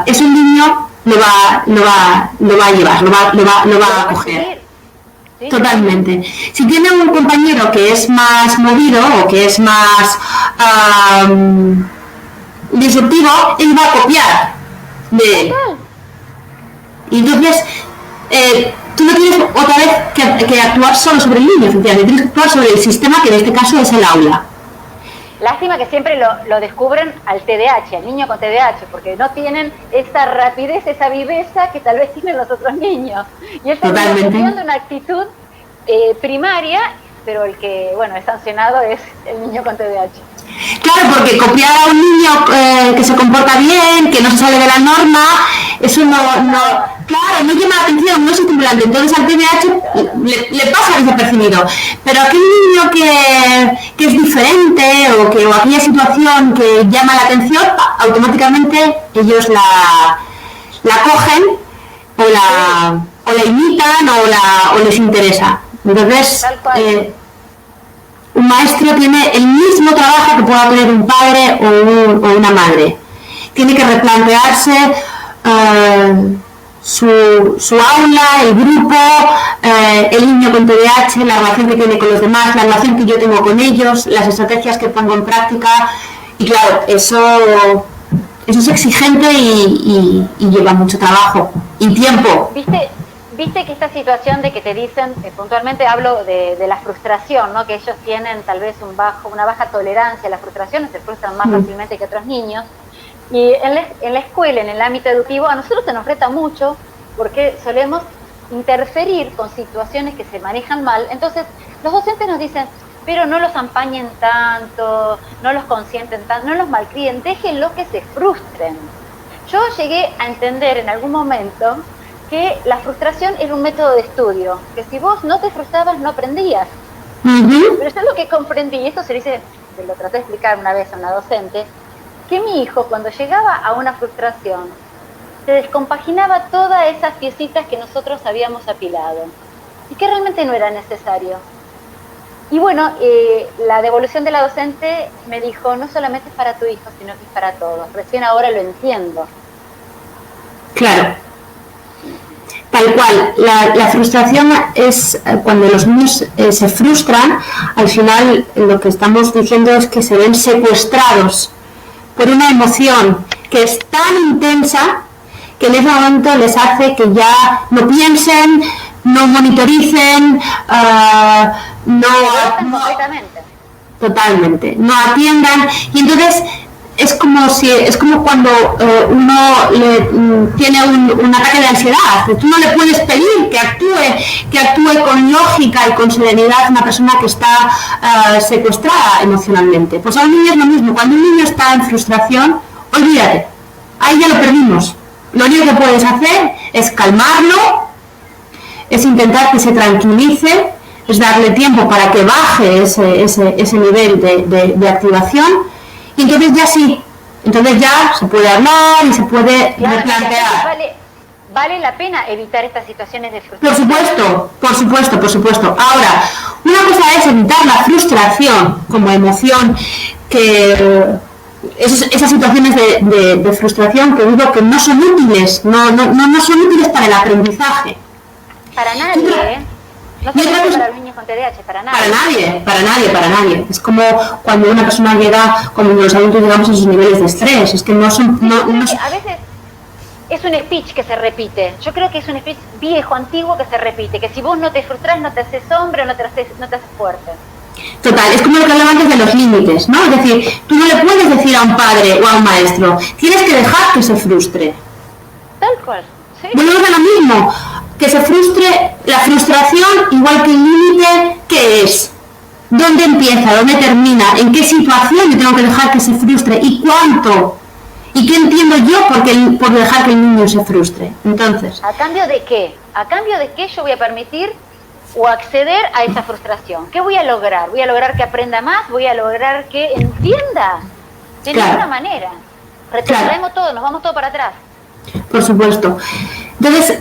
ese niño lo va a llevar, lo va a coger. Totalmente. Si tiene un compañero que es más movido o que es más disruptivo, él va a copiar de él. Y entonces, tú no tienes otra vez que actuar solo sobre el niño, efectivamente, tienes que actuar sobre el sistema, que en este caso es el aula. Lástima que siempre lo descubren al TDAH, al niño con TDAH, porque no tienen esa rapidez, esa viveza que tal vez tienen los otros niños. Y él está copiando una actitud primaria, pero el que, es sancionado es el niño con TDAH. Claro, porque copiar a un niño que se comporta bien, que no se sale de la norma, eso no llama la atención, no es estimulante. Entonces al TDAH le pasa desapercibido. Pero aquel niño que es diferente o aquella situación que llama la atención, automáticamente ellos la cogen o la imitan o les interesa. Entonces, un maestro tiene el mismo trabajo que pueda tener un padre o una madre. Tiene que replantearse su aula, el grupo, el niño con TDAH, la relación que tiene con los demás, la relación que yo tengo con ellos, las estrategias que pongo en práctica. Y claro, eso es exigente y lleva mucho trabajo y tiempo. ¿Viste que esta situación de que te dicen, puntualmente hablo de la frustración, ¿no? Que ellos tienen tal vez una baja tolerancia a la frustración, se frustran más fácilmente que otros niños? Y en la escuela, en el ámbito educativo, a nosotros se nos reta mucho porque solemos interferir con situaciones que se manejan mal. Entonces, los docentes nos dicen, pero no los empañen tanto, no los consienten tanto, no los malcríen, déjenlo que se frustren. Yo llegué a entender en algún momento que la frustración era un método de estudio, que si vos no te frustrabas no aprendías. Pero yo lo que comprendí, y esto se lo traté de explicar una vez a una docente, que mi hijo cuando llegaba a una frustración se descompaginaba todas esas piecitas que nosotros habíamos apilado y que realmente no era necesario. Y bueno, la devolución de la docente me dijo, no solamente es para tu hijo, sino que es para todos. Recién ahora lo entiendo. Claro. Tal cual, la frustración es cuando los niños se frustran, al final lo que estamos diciendo es que se ven secuestrados por una emoción que es tan intensa que en ese momento les hace que ya no piensen, no monitoricen, totalmente, no atiendan, y entonces es como cuando uno tiene un ataque de ansiedad. Tú no le puedes pedir que actúe con lógica y con serenidad a una persona que está secuestrada emocionalmente. Pues a un niño es lo mismo. Cuando un niño está en frustración, olvídate, ahí ya lo perdimos. Lo único que puedes hacer es calmarlo, es intentar que se tranquilice, es darle tiempo para que baje ese nivel de activación. Y entonces ya sí, entonces ya se puede hablar y se puede replantear. Vale la pena evitar estas situaciones de frustración. Por supuesto. Ahora, una cosa es evitar la frustración como emoción, que esas situaciones de frustración que digo que no son útiles, no son útiles para el aprendizaje. Para nadie, No solamente para los niños con TDAH, para nadie. Para nadie. Es como cuando una persona llega, como los adultos llegamos a esos niveles de estrés, es que no son... A veces es un speech que se repite. Yo creo que es un speech viejo, antiguo, que se repite, que si vos no te frustras, no te haces hombre o no te haces fuerte. Total, es como lo que hablaba antes de los límites, ¿no? Es decir, tú no le puedes decir a un padre o a un maestro, tienes que dejar que se frustre. Tal cual, sí. Volvemos a lo mismo, que se frustre, la frustración, igual que el límite, ¿qué es? ¿Dónde empieza? ¿Dónde termina? ¿En qué situación yo tengo que dejar que se frustre? ¿Y cuánto? ¿Y qué entiendo yo por dejar que el niño se frustre? Entonces, ¿a cambio de qué? ¿A cambio de qué yo voy a permitir o acceder a esa frustración? ¿Qué voy a lograr? ¿Voy a lograr que aprenda más? ¿Voy a lograr que entienda? De ninguna manera. Retrocedemos todo, nos vamos todo para atrás. Por supuesto. Entonces,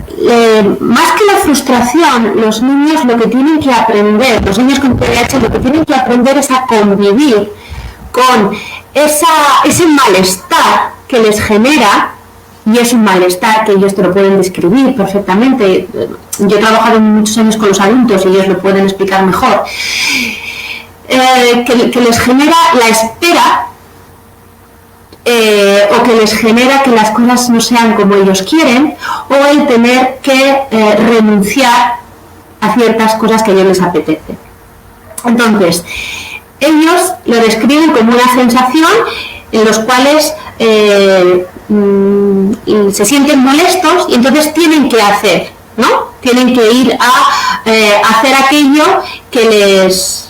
más que la frustración, los niños lo que tienen que aprender, los niños con TDAH lo que tienen que aprender es a convivir con ese malestar que les genera, y es un malestar que ellos te lo pueden describir perfectamente. Yo he trabajado muchos años con los adultos y ellos lo pueden explicar mejor. Que les genera la espera, o que les genera que las cosas no sean como ellos quieren, o el tener que renunciar a ciertas cosas que a ellos les apetece. Entonces, ellos lo describen como una sensación en los cuales se sienten molestos y entonces tienen que hacer, ¿no? Tienen que ir a hacer aquello que les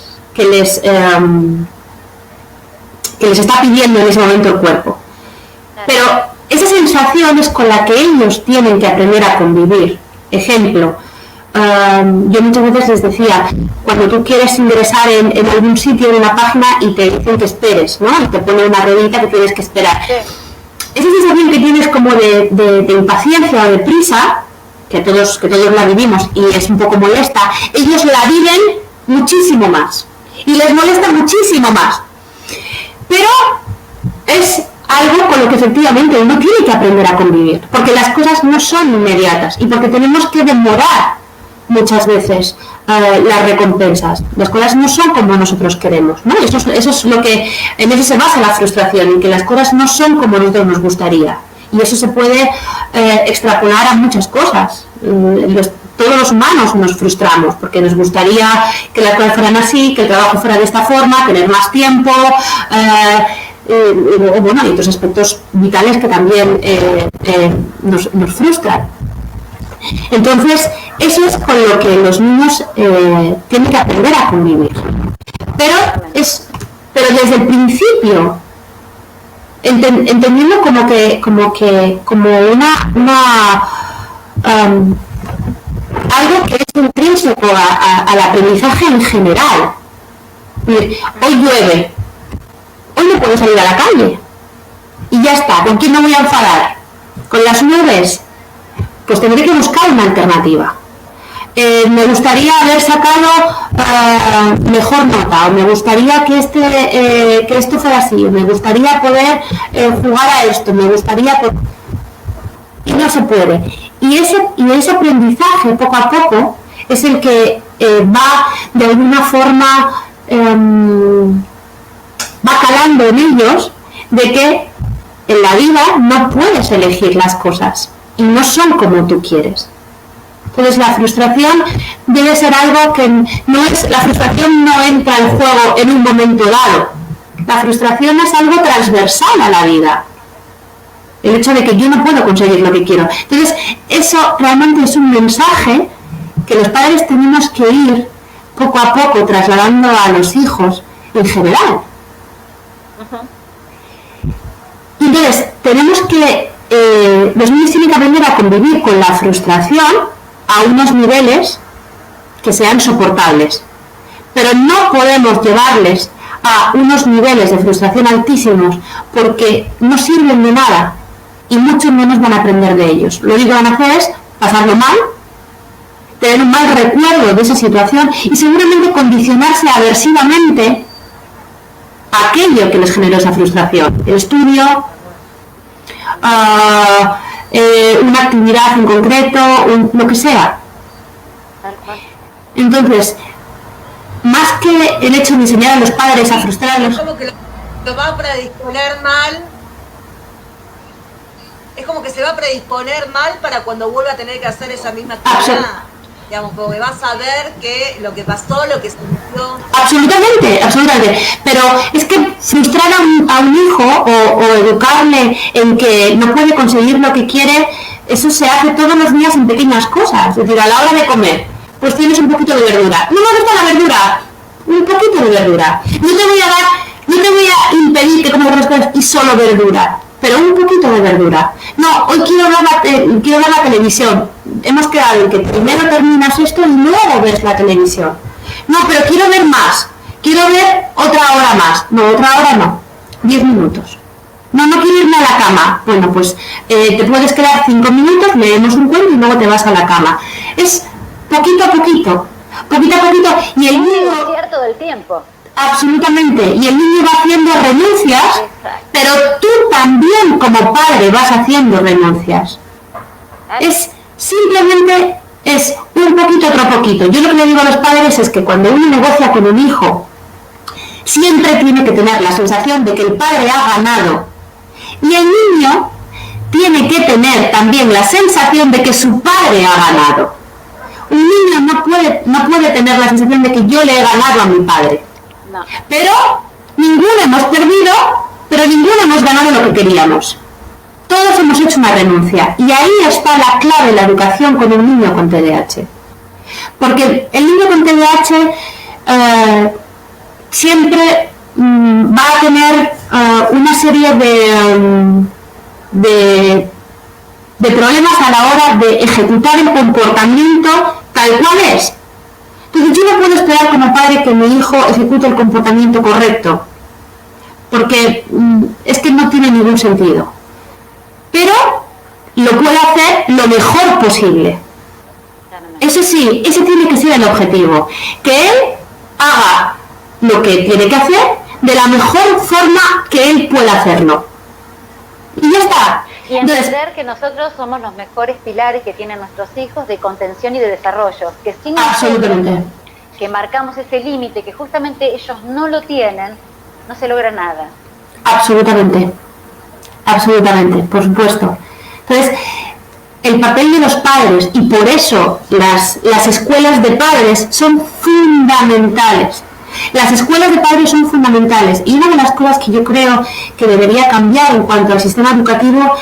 está pidiendo en ese momento el cuerpo. Pero esa sensación es con la que ellos tienen que aprender a convivir. Ejemplo, yo muchas veces les decía, cuando tú quieres ingresar en algún sitio, en una página, y te dicen que esperes, ¿no? Y te pone una ruedita que tienes que esperar. Sí. Esa sensación que tienes como de impaciencia o de prisa, que todos la vivimos y es un poco molesta, ellos la viven muchísimo más. Y les molesta muchísimo más. Pero es algo con lo que efectivamente uno tiene que aprender a convivir, porque las cosas no son inmediatas y porque tenemos que demorar muchas veces las recompensas. Las cosas no son como nosotros queremos, ¿no? Eso es lo que, en eso se basa la frustración, en que las cosas no son como a nosotros nos gustaría. Y eso se puede extrapolar a muchas cosas. Todos los humanos nos frustramos porque nos gustaría que las cosas fueran así, que el trabajo fuera de esta forma, tener más tiempo, bueno, y otros aspectos vitales que también nos frustran. Entonces, eso es con lo que los niños tienen que aprender a convivir. Pero desde el principio, entendiendo como algo que es intrínseco al aprendizaje en general. Hoy llueve, hoy no puedo salir a la calle y ya está. ¿Con quién me voy a enfadar? ¿Con las nubes? Pues tendré que buscar una alternativa. me gustaría haber sacado mejor nota, o me gustaría que esto fuera así, o me gustaría poder jugar a esto, me gustaría... Y no se puede. Y ese aprendizaje, poco a poco, es el que va de alguna forma va calando en ellos de que en la vida no puedes elegir las cosas y no son como tú quieres. Entonces la frustración debe ser algo que no es, la frustración no entra en juego en un momento dado. La frustración es algo transversal a la vida. El hecho de que yo no puedo conseguir lo que quiero. Entonces eso realmente es un mensaje que los padres tenemos que ir poco a poco trasladando a los hijos en general. Y entonces tenemos que, los niños tienen que aprender a convivir con la frustración a unos niveles que sean soportables. Pero no podemos llevarles a unos niveles de frustración altísimos porque no sirven de nada y mucho menos van a aprender de ellos. Lo único que van a hacer es pasarlo mal, tener un mal recuerdo de esa situación y seguramente condicionarse aversivamente a aquello que les generó esa frustración. El estudio, una actividad en concreto, lo que sea. Entonces, más que el hecho de enseñar a los padres a frustrarlos... Es como que lo va a predisponer mal. Es como que se va a predisponer mal para cuando vuelva a tener que hacer esa misma actividad. Digamos, como que vas a ver que lo que pasó, lo que sintió. Absolutamente, absolutamente. Pero es que frustrar a un hijo o educarle en que no puede conseguir lo que quiere, eso se hace todos los días en pequeñas cosas. Es decir, a la hora de comer, pues tienes un poquito de verdura. No me gusta la verdura, un poquito de verdura. No te voy a impedir que comas otras cosas y solo verdura, pero un poquito de verdura. No, hoy quiero ver la televisión. Hemos quedado en que primero terminas esto y luego ves la televisión. No, pero quiero ver más. Quiero ver otra hora más. No, otra hora no. 10 minutos. No quiero irme a la cama. Bueno, pues te puedes quedar 5 minutos, leemos un cuento y luego te vas a la cama. Es poquito a poquito. Poquito a poquito. Y el niño... Es cierto del tiempo. Absolutamente, y el niño va haciendo renuncias. Exacto. Pero tú también como padre vas haciendo renuncias. Es simplemente es un poquito, otro poquito. Yo lo que le digo a los padres es que cuando uno negocia con un hijo, siempre tiene que tener la sensación de que el padre ha ganado. Y el niño tiene que tener también la sensación de que su padre ha ganado. Un niño no puede tener la sensación de que yo le he ganado a mi padre. No. Pero ninguno hemos perdido, pero ninguno hemos ganado lo que queríamos. Todos hemos hecho una renuncia. Y ahí está la clave de la educación con un niño con TDAH. Porque el niño con TDAH siempre va a tener una serie de problemas a la hora de ejecutar el comportamiento tal cual es. Entonces yo no puedo esperar como padre que mi hijo ejecute el comportamiento correcto, porque es que no tiene ningún sentido. Pero lo puede hacer lo mejor posible. Ese sí, ese tiene que ser el objetivo, que él haga lo que tiene que hacer de la mejor forma que él pueda hacerlo. Y ya está. Y entender que nosotros somos los mejores pilares que tienen nuestros hijos de contención y de desarrollo. Que sin absolutamente. Que marcamos ese límite, que justamente ellos no lo tienen, no se logra nada. Absolutamente. Absolutamente, por supuesto. Entonces, el papel de los padres, y por eso las escuelas de padres son fundamentales. Las escuelas de padres son fundamentales y una de las cosas que yo creo que debería cambiar en cuanto al sistema educativo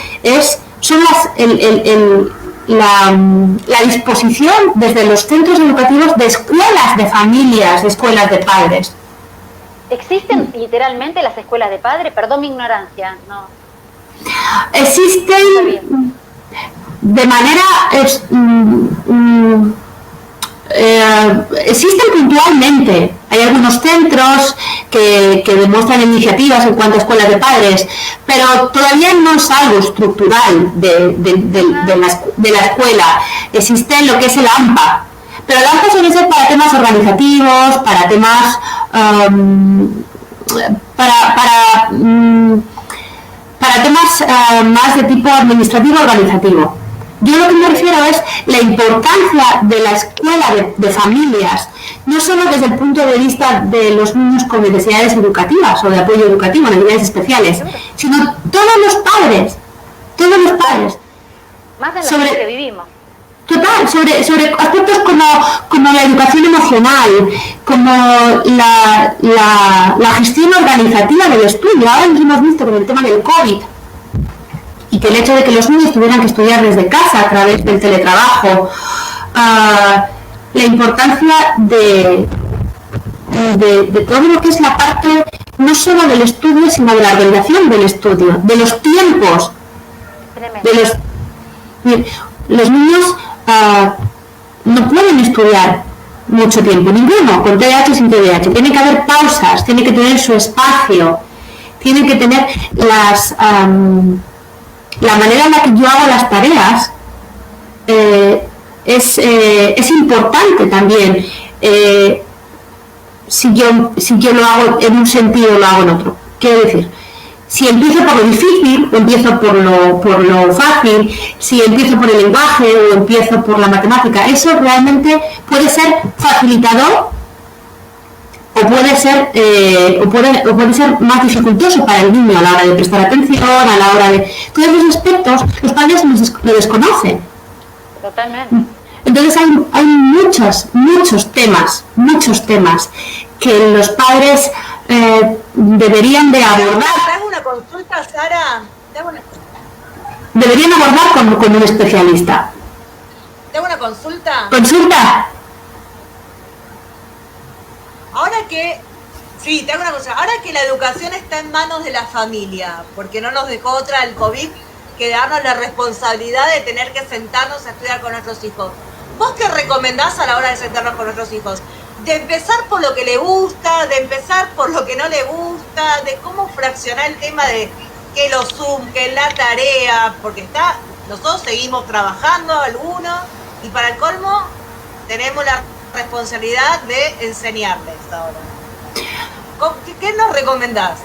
son la disposición desde los centros educativos de escuelas de familias, de escuelas de padres. ¿Existen literalmente las escuelas de padres? Perdón mi ignorancia, no. Existen de manera... existen puntualmente. Hay algunos centros que demuestran iniciativas en cuanto a escuelas de padres, pero todavía no es algo estructural de la escuela. Existe lo que es el AMPA, pero la ANFA suele ser para temas organizativos, para temas para temas más de tipo administrativo organizativo. Yo lo que me refiero es la importancia de la escuela de familias, no solo desde el punto de vista de los niños con necesidades educativas o de apoyo educativo, necesidades especiales, sino todos los padres, Más en la sobre- vida que vivimos. total, sobre aspectos como la educación emocional, como la gestión organizativa del estudio. Ahora nos hemos visto con el tema del COVID, y que el hecho de que los niños tuvieran que estudiar desde casa a través del teletrabajo, la importancia de todo lo que es la parte no solo del estudio, sino de la organización del estudio, de los tiempos, Tremendo. los niños no pueden estudiar mucho tiempo, ninguno, con TDAH o sin TDAH. Tiene que haber pausas, tiene que tener su espacio, tiene que tener la manera en la que yo hago las tareas es importante también. Si yo lo hago en un sentido o lo hago en otro. Quiero decir, si empiezo por lo difícil o empiezo por lo fácil, si empiezo por el lenguaje o empiezo por la matemática, eso realmente puede ser facilitador o puede ser más dificultoso para el niño a la hora de prestar atención, a la hora de... Todos los aspectos los padres lo desconocen. Totalmente. Entonces hay muchos temas que los padres deberían de abordar. ¿Te hago una consulta, Sara? Deberían abordar con un especialista. ¿Te hago una consulta? Consulta. Sí, te hago una cosa. Ahora que la educación está en manos de la familia, porque no nos dejó otra el COVID que darnos la responsabilidad de tener que sentarnos a estudiar con nuestros hijos. ¿Vos qué recomendás a la hora de sentarnos con nuestros hijos? De empezar por lo que le gusta, de empezar por lo que no le gusta, de cómo fraccionar el tema de que los Zoom, que la tarea, porque nosotros seguimos trabajando algunos y para el colmo tenemos la responsabilidad de enseñarles ahora. ¿Qué nos recomendás?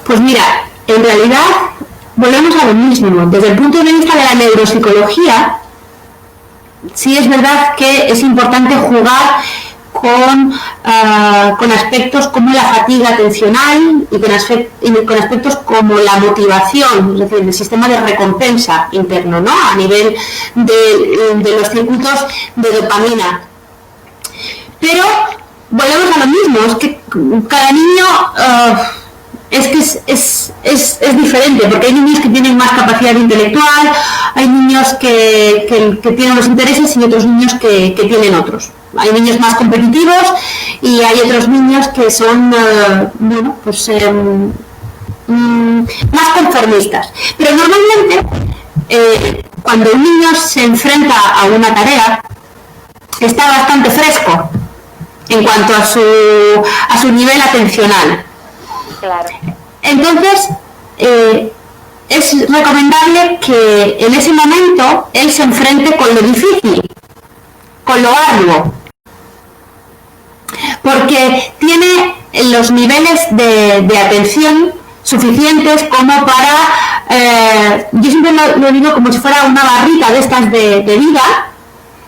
Pues mira, en realidad volvemos a lo mismo. Desde el punto de vista de la neuropsicología, sí es verdad que es importante jugar con aspectos como la fatiga atencional y con aspectos como la motivación, es decir, el sistema de recompensa interno, ¿no? A nivel de los circuitos de dopamina. Pero volvemos a lo mismo, es que cada niño es diferente, porque hay niños que tienen más capacidad intelectual, hay niños que tienen los intereses y otros niños que tienen otros. Hay niños más competitivos y hay otros niños que son más conformistas. Pero normalmente cuando un niño se enfrenta a una tarea está bastante fresco en cuanto a su nivel atencional. Claro. Entonces, es recomendable que en ese momento él se enfrente con lo difícil, con lo arduo, porque tiene los niveles de atención suficientes como para, yo siempre lo digo como si fuera una barrita de estas de vida,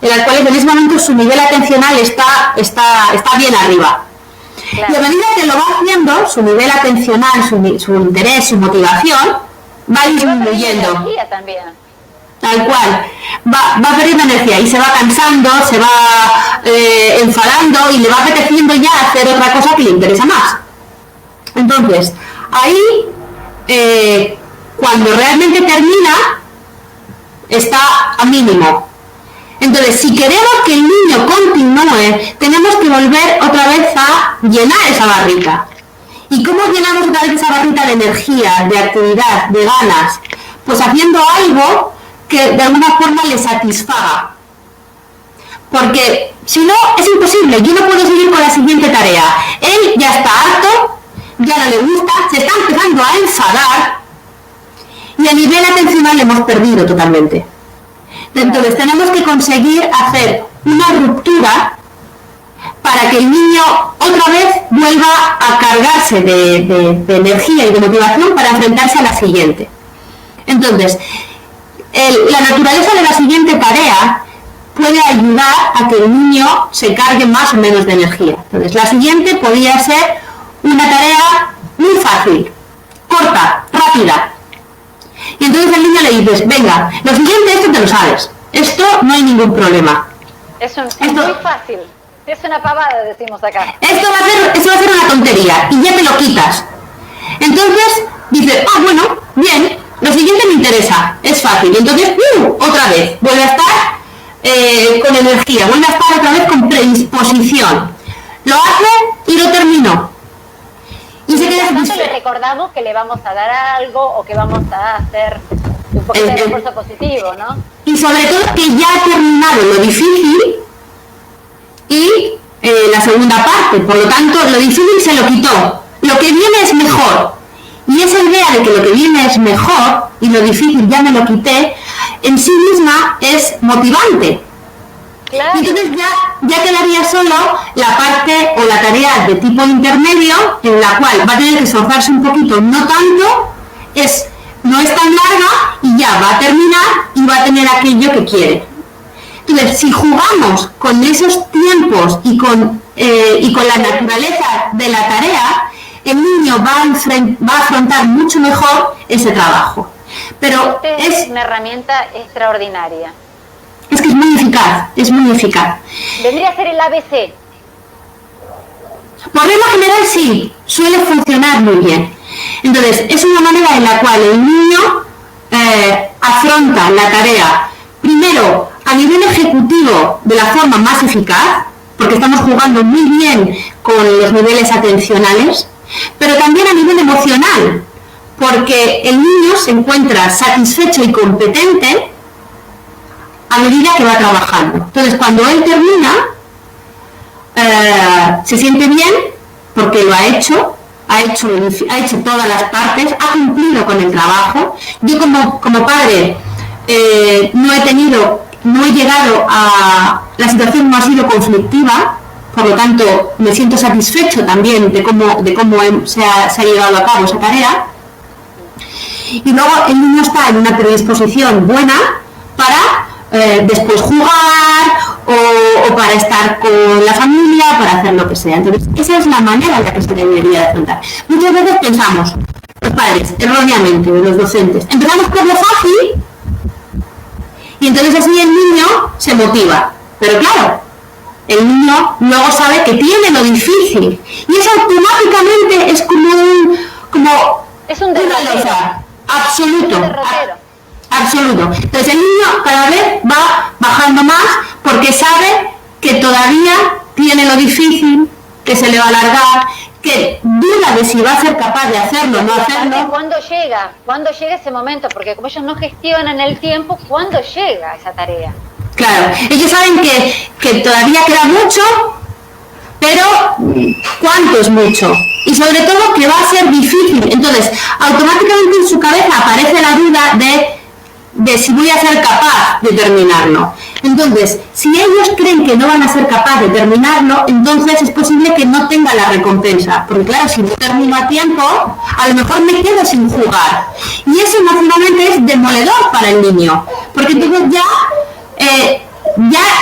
en las cuales en ese momento su nivel atencional está bien arriba. Claro. Y a medida que lo va haciendo, su nivel atencional, su interés, su motivación, va disminuyendo. Energía también. Tal cual. Va perdiendo energía y se va cansando, se va enfadando y le va apeteciendo ya hacer otra cosa que le interesa más. Entonces, ahí, cuando realmente termina, está a mínimo. Entonces, si queremos que el niño continúe, tenemos que volver otra vez a llenar esa barrita. ¿Y cómo llenamos otra vez esa barrita de energía, de actividad, de ganas? Pues haciendo algo que de alguna forma le satisfaga. Porque si no, es imposible. Yo no puedo seguir con la siguiente tarea. Él ya está harto, ya no le gusta, se está empezando a enfadar y a nivel atencional le hemos perdido totalmente. Entonces tenemos que conseguir hacer una ruptura para que el niño otra vez vuelva a cargarse de energía y de motivación para enfrentarse a la siguiente. Entonces, la naturaleza de la siguiente tarea puede ayudar a que el niño se cargue más o menos de energía. Entonces, la siguiente podría ser una tarea muy fácil, corta, rápida. Y entonces al niño le dices, venga, lo siguiente, esto te lo sabes. Esto no hay ningún problema. Es muy fácil. Es una pavada, decimos acá. Esto va a ser una tontería y ya te lo quitas. Entonces dices, bueno, bien, lo siguiente me interesa, es fácil. Y entonces, otra vez, vuelve a estar con energía, vuelve a estar otra vez con predisposición. Lo hace y lo terminó. Y se queda satisfecho. Le recordamos que le vamos a dar algo o que vamos a hacer un poquito de esfuerzo positivo, ¿no? Y sobre todo que ya ha terminado lo difícil y la segunda parte, por lo tanto lo difícil se lo quitó, lo que viene es mejor, y esa idea de que lo que viene es mejor y lo difícil ya me lo quité, en sí misma es motivante. Claro. Entonces ya quedaría solo la parte o la tarea de tipo intermedio, en la cual va a tener que esforzarse un poquito, no tanto, no es tan larga y ya va a terminar y va a tener aquello que quiere. Entonces, si jugamos con esos tiempos y con la naturaleza de la tarea, el niño va a afrontar mucho mejor ese trabajo. Pero es una herramienta extraordinaria. Es que es muy eficaz, es muy eficaz. Vendría a ser el ABC. Por regla general sí, suele funcionar muy bien. Entonces, es una manera en la cual el niño afronta la tarea, primero, a nivel ejecutivo de la forma más eficaz, porque estamos jugando muy bien con los niveles atencionales, pero también a nivel emocional, porque el niño se encuentra satisfecho y competente a medida que va trabajando. Entonces, cuando él termina, se siente bien porque lo ha hecho todas las partes, ha cumplido con el trabajo. Yo como padre no he llegado a la situación, no ha sido conflictiva, por lo tanto me siento satisfecho también de cómo se ha llevado a cabo esa tarea. Y luego el niño está en una predisposición buena para después jugar o para estar con la familia, para hacer lo que sea. Entonces, esa es la manera en la que se debería de afrontar. Muchas veces pensamos, los padres, erróneamente, los docentes, empezamos por lo fácil y entonces así el niño se motiva. Pero claro, el niño luego sabe que tiene lo difícil y eso automáticamente es es un derrotero. Absoluto. Es un derrotero. Absoluto. Entonces el niño cada vez va bajando más porque sabe que todavía tiene lo difícil, que se le va a alargar, que duda de si va a ser capaz de hacerlo o no hacerlo. ¿Cuándo llega ese momento? Porque como ellos no gestionan el tiempo, ¿cuándo llega esa tarea? Claro, ellos saben que todavía queda mucho, pero ¿cuánto es mucho? Y sobre todo que va a ser difícil. Entonces, automáticamente en su cabeza aparece la duda de si voy a ser capaz de terminarlo. Entonces, si ellos creen que no van a ser capaces de terminarlo, entonces es posible que no tenga la recompensa. Porque claro, si no termino a tiempo, a lo mejor me quedo sin jugar. Y eso emocionalmente es demoledor para el niño. Porque entonces ya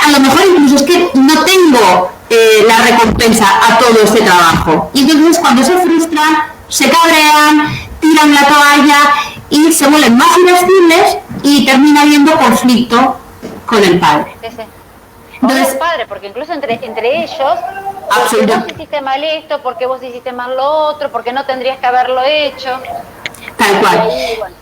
a lo mejor incluso es que no tengo la recompensa a todo este trabajo. Y entonces cuando se frustran, se cabrean, tiran la toalla y se vuelven más irascibles y termina habiendo conflicto con el padre. Sí. Entonces, el padre, porque incluso entre ellos, porque vos hiciste mal esto, porque vos hiciste mal lo otro, porque no tendrías que haberlo hecho. Tal cual. Ahí, bueno.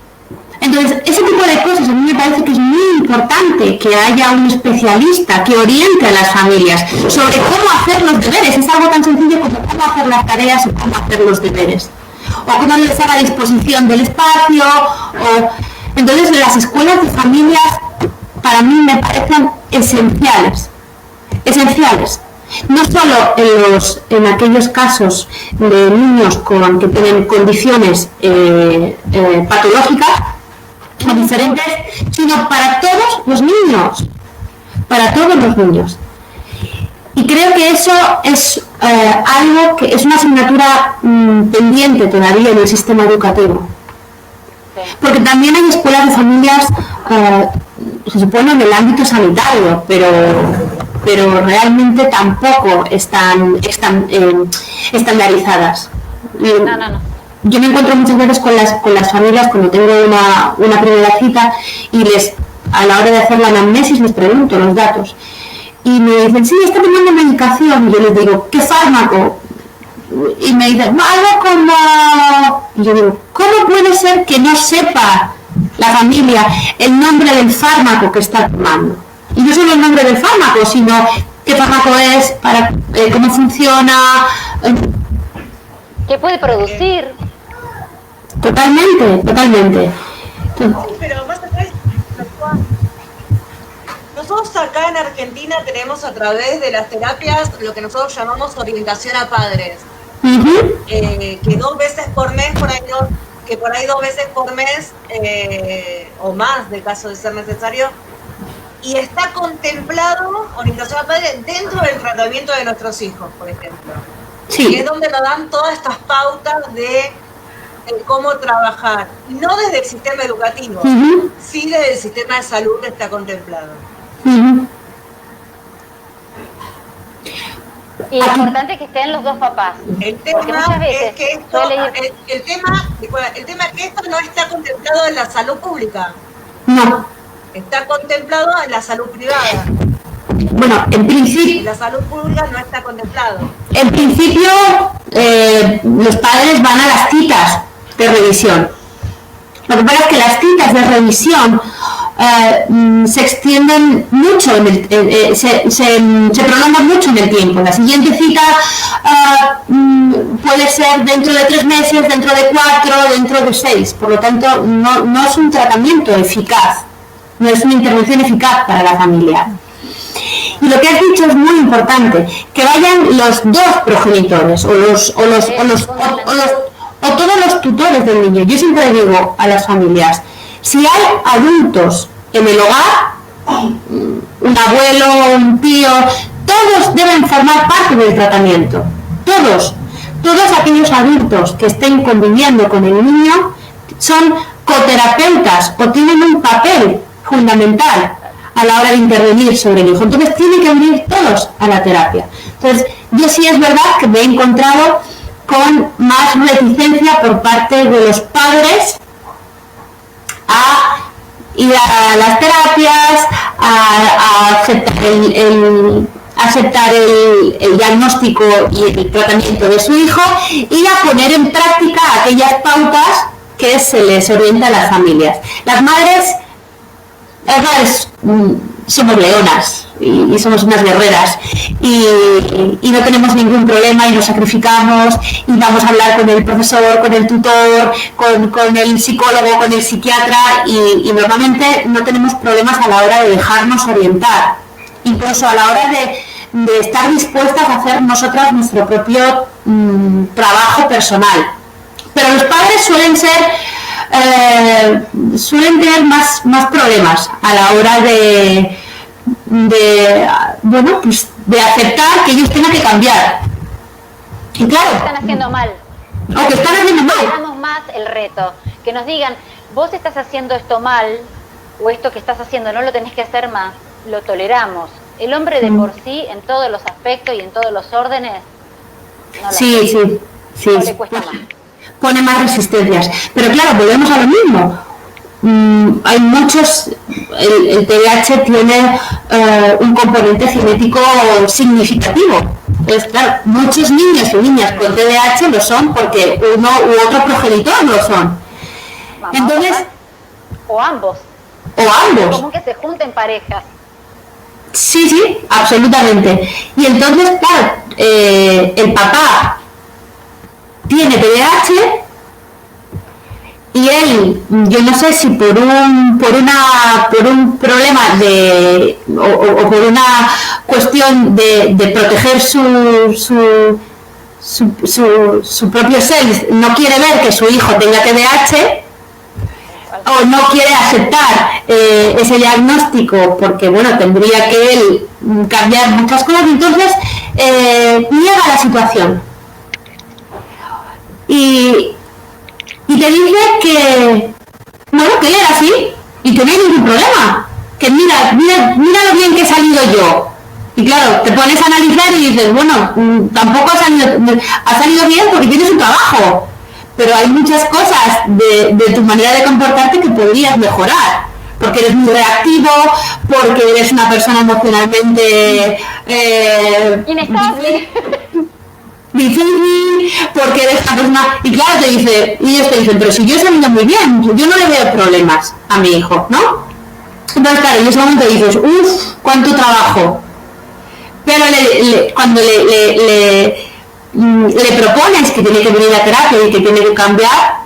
Entonces, ese tipo de cosas a mí me parece que es muy importante que haya un especialista que oriente a las familias sobre cómo hacer los deberes. Es algo tan sencillo como cómo hacer las tareas o cómo hacer los deberes. O cómo estar a disposición del espacio. Entonces, las escuelas de familias para mí me parecen esenciales. No solo en aquellos casos de niños que tienen condiciones patológicas o diferentes, sino para todos los niños. Para todos los niños. creo que eso es algo que es una asignatura pendiente todavía en el sistema educativo. Porque también hay escuelas de familias, se supone en el ámbito sanitario, pero realmente tampoco están estandarizadas. No. Yo me encuentro muchas veces con las familias cuando tengo una primera cita y a la hora de hacer la anamnesis les pregunto los datos. Y me dicen, sí, está tomando medicación. Y yo les digo, ¿qué fármaco? Y me dicen, no, algo como... Y yo digo, ¿cómo puede ser que no sepa la familia el nombre del fármaco que está tomando? Y no solo el nombre del fármaco, sino qué fármaco es, cómo funciona... ¿Qué puede producir? Totalmente. Pero más allá de nosotros acá en Argentina tenemos a través de las terapias lo que nosotros llamamos orientación a padres. Que 2 veces por mes, por ahí 2 veces por mes o más de caso de ser necesario, y está contemplado orientación a padres dentro del tratamiento de nuestros hijos, por ejemplo. Sí. Que es donde nos dan todas estas pautas de cómo trabajar, no desde el sistema educativo, sí desde el sistema de salud que está contemplado. Y es importante que estén los dos papás. El tema es que el tema es que esto no está contemplado en la salud pública. No. Está contemplado en la salud privada. Bueno, en principio... La salud pública no está contemplado. En principio, los padres van a las citas de revisión. Lo que pasa es que las citas de revisión se extienden mucho, se prolongan mucho en el tiempo. La siguiente cita puede ser dentro de 3 meses, dentro de 4, dentro de 6. Por lo tanto, no es un tratamiento eficaz, no es una intervención eficaz para la familia. Y lo que has dicho es muy importante, que vayan los 2 progenitores o todos los tutores del niño. Yo siempre digo a las familias, si hay adultos en el hogar, un abuelo, un tío, todos deben formar parte del tratamiento. Todos aquellos adultos que estén conviviendo con el niño son coterapeutas o tienen un papel fundamental a la hora de intervenir sobre el hijo. Entonces tienen que venir todos a la terapia. Entonces yo sí es verdad que me he encontrado con más reticencia por parte de los padres a ir a las terapias, a aceptar el diagnóstico y el tratamiento de su hijo y a poner en práctica aquellas pautas que se les orienta a las familias. Las madres somos leonas y somos unas guerreras y no tenemos ningún problema y nos sacrificamos y vamos a hablar con el profesor, con el tutor, con el psicólogo, con el psiquiatra y normalmente no tenemos problemas a la hora de dejarnos orientar, incluso a la hora de estar dispuestas a hacer nosotras nuestro propio trabajo personal. Pero los padres suelen tener más problemas a la hora de aceptar que ellos tengan que cambiar. Y claro, están haciendo mal. O que están haciendo mal. Hagamos más el reto. Que nos digan, vos estás haciendo esto mal, o esto que estás haciendo no lo tenés que hacer más, lo toleramos. El hombre de por sí, en todos los aspectos y en todos los órdenes, no le cuesta más. Pone más resistencias. Pero claro, volvemos a lo mismo. Hay muchos, el TDAH tiene un componente genético significativo. Entonces, claro, muchos niños y niñas con TDAH lo son porque uno u otro progenitor lo son. Mamá, entonces, o ambos. Como que se junten parejas. Sí, absolutamente. Y entonces, claro, el papá tiene TDAH y él, yo no sé si por un problema o por una cuestión de proteger su propio ser, no quiere ver que su hijo tenga TDAH o no quiere aceptar ese diagnóstico porque bueno, tendría que él cambiar muchas cosas. Entonces niega la situación y te dice que, bueno, que él era así y que no hay ningún problema, que mira lo bien que he salido yo. Y claro, te pones a analizar y dices, bueno, tampoco ha salido bien porque tienes un trabajo, pero hay muchas cosas de tu manera de comportarte que podrías mejorar, porque eres muy reactivo, porque eres una persona emocionalmente inestable, difícil, porque eres una persona, y claro, ellos te dicen, pero si yo he salido muy bien, yo no le veo problemas a mi hijo, ¿no? Entonces claro, en ese momento dices, uff, cuánto trabajo, pero cuando le propones que tiene que venir a terapia y que tiene que cambiar,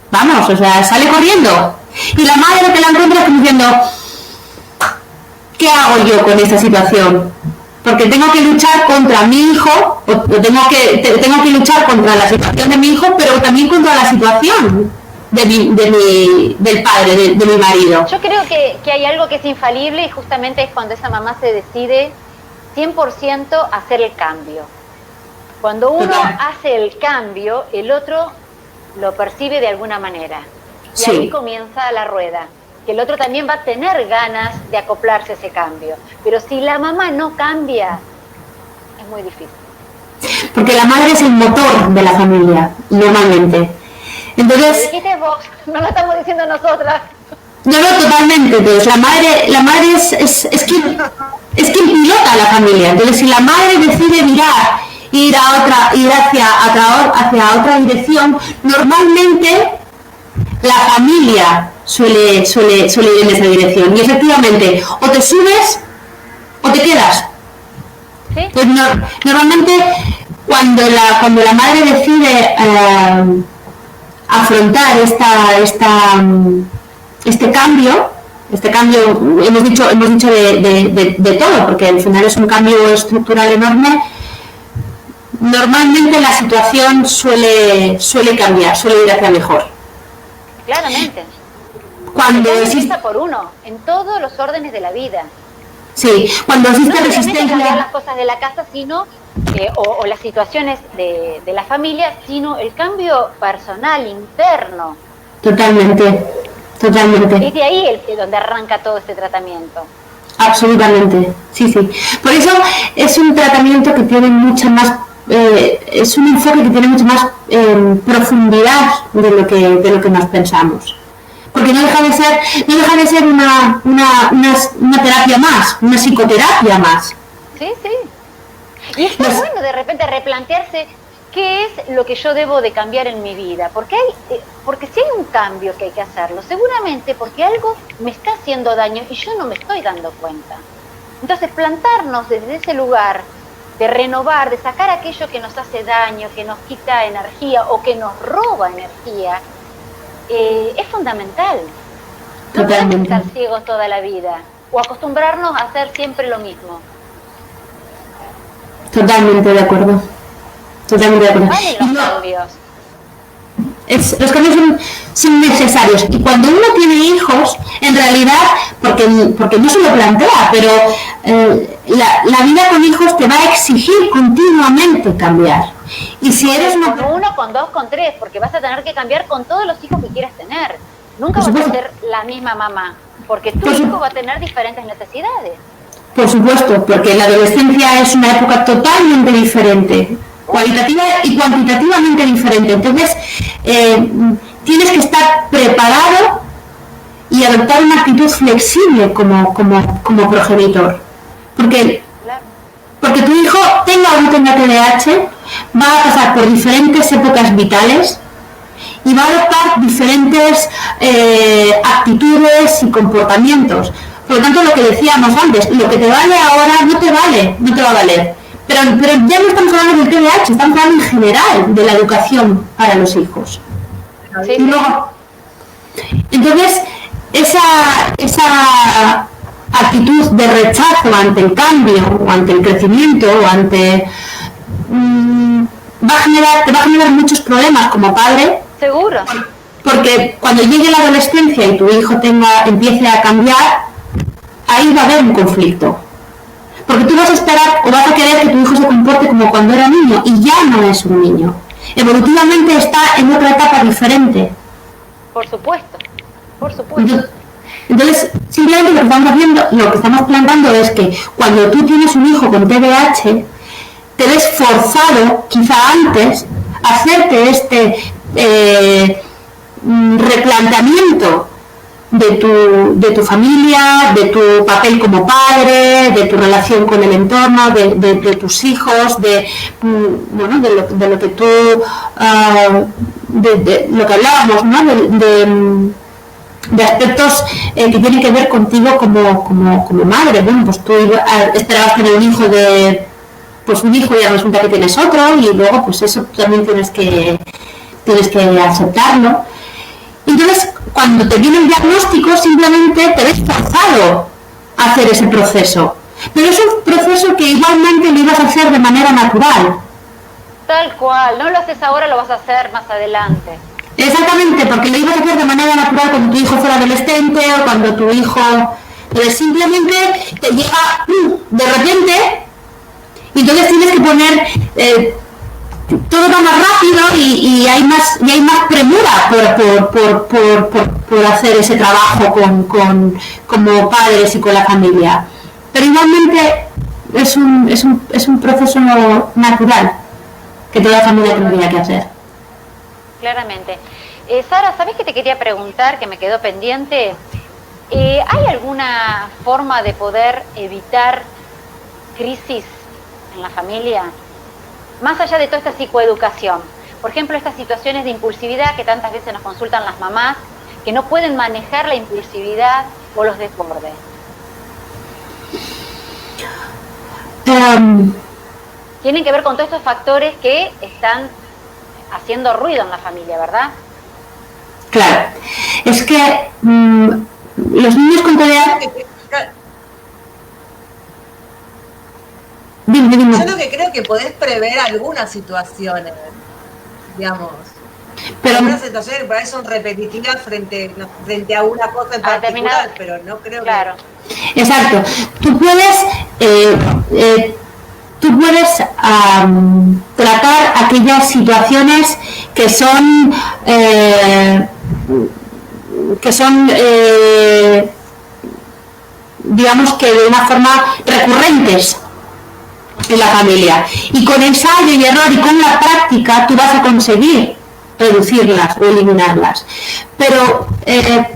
vamos, o sea, sale corriendo. Y la madre que la encuentra como diciendo, ¿qué hago yo con esta situación? Porque tengo que luchar contra mi hijo, o tengo que luchar contra la situación de mi hijo, pero también contra la situación del padre, de mi marido. Yo creo que hay algo que es infalible y justamente es cuando esa mamá se decide 100% a hacer el cambio. Cuando uno hace el cambio, el otro lo percibe de alguna manera. Y sí, ahí comienza la rueda. Que el otro también va a tener ganas de acoplarse a ese cambio. Pero si la mamá no cambia, es muy difícil. Porque la madre es el motor de la familia, normalmente. Entonces, lo dijiste vos, no lo estamos diciendo nosotras. No, totalmente. Entonces, la madre es quien pilota a la familia. Entonces, si la madre decide ir hacia otra dirección, normalmente la familia suele ir en esa dirección. Y efectivamente, o te subes o te quedas. ¿Sí? Pues normalmente cuando la madre decide afrontar este cambio hemos dicho de todo, porque al final es un cambio estructural enorme. Normalmente la situación suele cambiar, suele ir hacia mejor. Claramente. Cuando empieza por uno, en todos los órdenes de la vida. Sí, cuando existe no resistencia. cambiar las cosas de la casa, sino o las situaciones de la familia, sino el cambio personal, interno. Totalmente. Es de ahí donde arranca todo este tratamiento. Absolutamente, sí. Por eso es un tratamiento que tiene mucha más, es un enfoque que tiene mucha más profundidad de lo que nos pensamos. Porque no deja de ser una terapia más, una psicoterapia más. Sí. Y está bueno de repente replantearse qué es lo que yo debo de cambiar en mi vida. Porque si hay un cambio que hay que hacerlo, seguramente porque algo me está haciendo daño y yo no me estoy dando cuenta. Entonces plantarnos desde ese lugar de renovar, de sacar aquello que nos hace daño, que nos quita energía o que nos roba energía, es fundamental. No podemos estar ciegos toda la vida o acostumbrarnos a hacer siempre lo mismo. Totalmente de acuerdo. Valen los cambios. Los cambios son necesarios, y cuando uno tiene hijos, en realidad, porque no se lo plantea, pero la vida con hijos te va a exigir continuamente cambiar. Y si eres con uno, con dos, con tres, porque vas a tener que cambiar con todos los hijos que quieras tener. Nunca vas a ser la misma mamá, porque tu hijo va a tener diferentes necesidades. Por supuesto, porque la adolescencia es una época totalmente diferente, cualitativa y cuantitativamente diferente. Entonces, tienes que estar preparado y adoptar una actitud flexible como progenitor. Porque tu hijo, tenga o no tenga TDAH, va a pasar por diferentes épocas vitales y va a adoptar diferentes actitudes y comportamientos. Por lo tanto, lo que decíamos antes, lo que te vale ahora no te va a valer. Pero ya no estamos hablando del TDAH, estamos hablando en general de la educación para los hijos. Sí. Y luego, entonces, esa actitud de rechazo ante el cambio, o ante el crecimiento, o ante te va a generar muchos problemas como padre. Seguro. Porque cuando llegue la adolescencia y tu hijo empiece a cambiar, ahí va a haber un conflicto. porque tú vas a esperar o vas a querer que tu hijo se comporte como cuando era niño, y ya no es un niño. Evolutivamente está en otra etapa diferente. Por supuesto, por supuesto. Entonces, simplemente lo que estamos haciendo, lo que estamos planteando es que cuando tú tienes un hijo con TDAH, te ves forzado, quizá antes, a hacerte este replanteamiento de tu familia, de tu papel como padre, de tu relación con el entorno, de tus hijos, de lo que tú, de lo que hablábamos, ¿no? De aspectos que tienen que ver contigo como madre. Bueno, pues tú esperabas tener un hijo y ya resulta que tienes otro, y luego pues eso también tienes que aceptarlo. Entonces, cuando te viene el diagnóstico, simplemente te ves forzado a hacer ese proceso. Pero es un proceso que igualmente lo ibas a hacer de manera natural. Tal cual, no lo haces ahora, lo vas a hacer más adelante. Exactamente, porque lo ibas a hacer de manera natural cuando tu hijo fuera adolescente o cuando tu hijo... Pero simplemente te llega de repente, y entonces tienes que poner... todo va más rápido y hay más premura por hacer ese trabajo como padres y con la familia. Pero igualmente es un proceso natural que toda familia tendría que hacer. Claramente. Sara, ¿sabes qué te quería preguntar, que me quedó pendiente? ¿Hay alguna forma de poder evitar crisis en la familia? Más allá de toda esta psicoeducación, por ejemplo, estas situaciones de impulsividad que tantas veces nos consultan las mamás, que no pueden manejar la impulsividad o los desbordes. Tienen que ver con todos estos factores que están haciendo ruido en la familia, ¿verdad? Claro, es que los niños con TDAH... Yo lo que creo que podés prever algunas situaciones, digamos. Pero algunas situaciones que por ahí son repetitivas frente a una cosa en particular, pero no creo que... Exacto. Tú puedes tratar aquellas situaciones que son digamos que de una forma recurrentes en la familia, y con ensayo y error y con la práctica tú vas a conseguir reducirlas o eliminarlas. Pero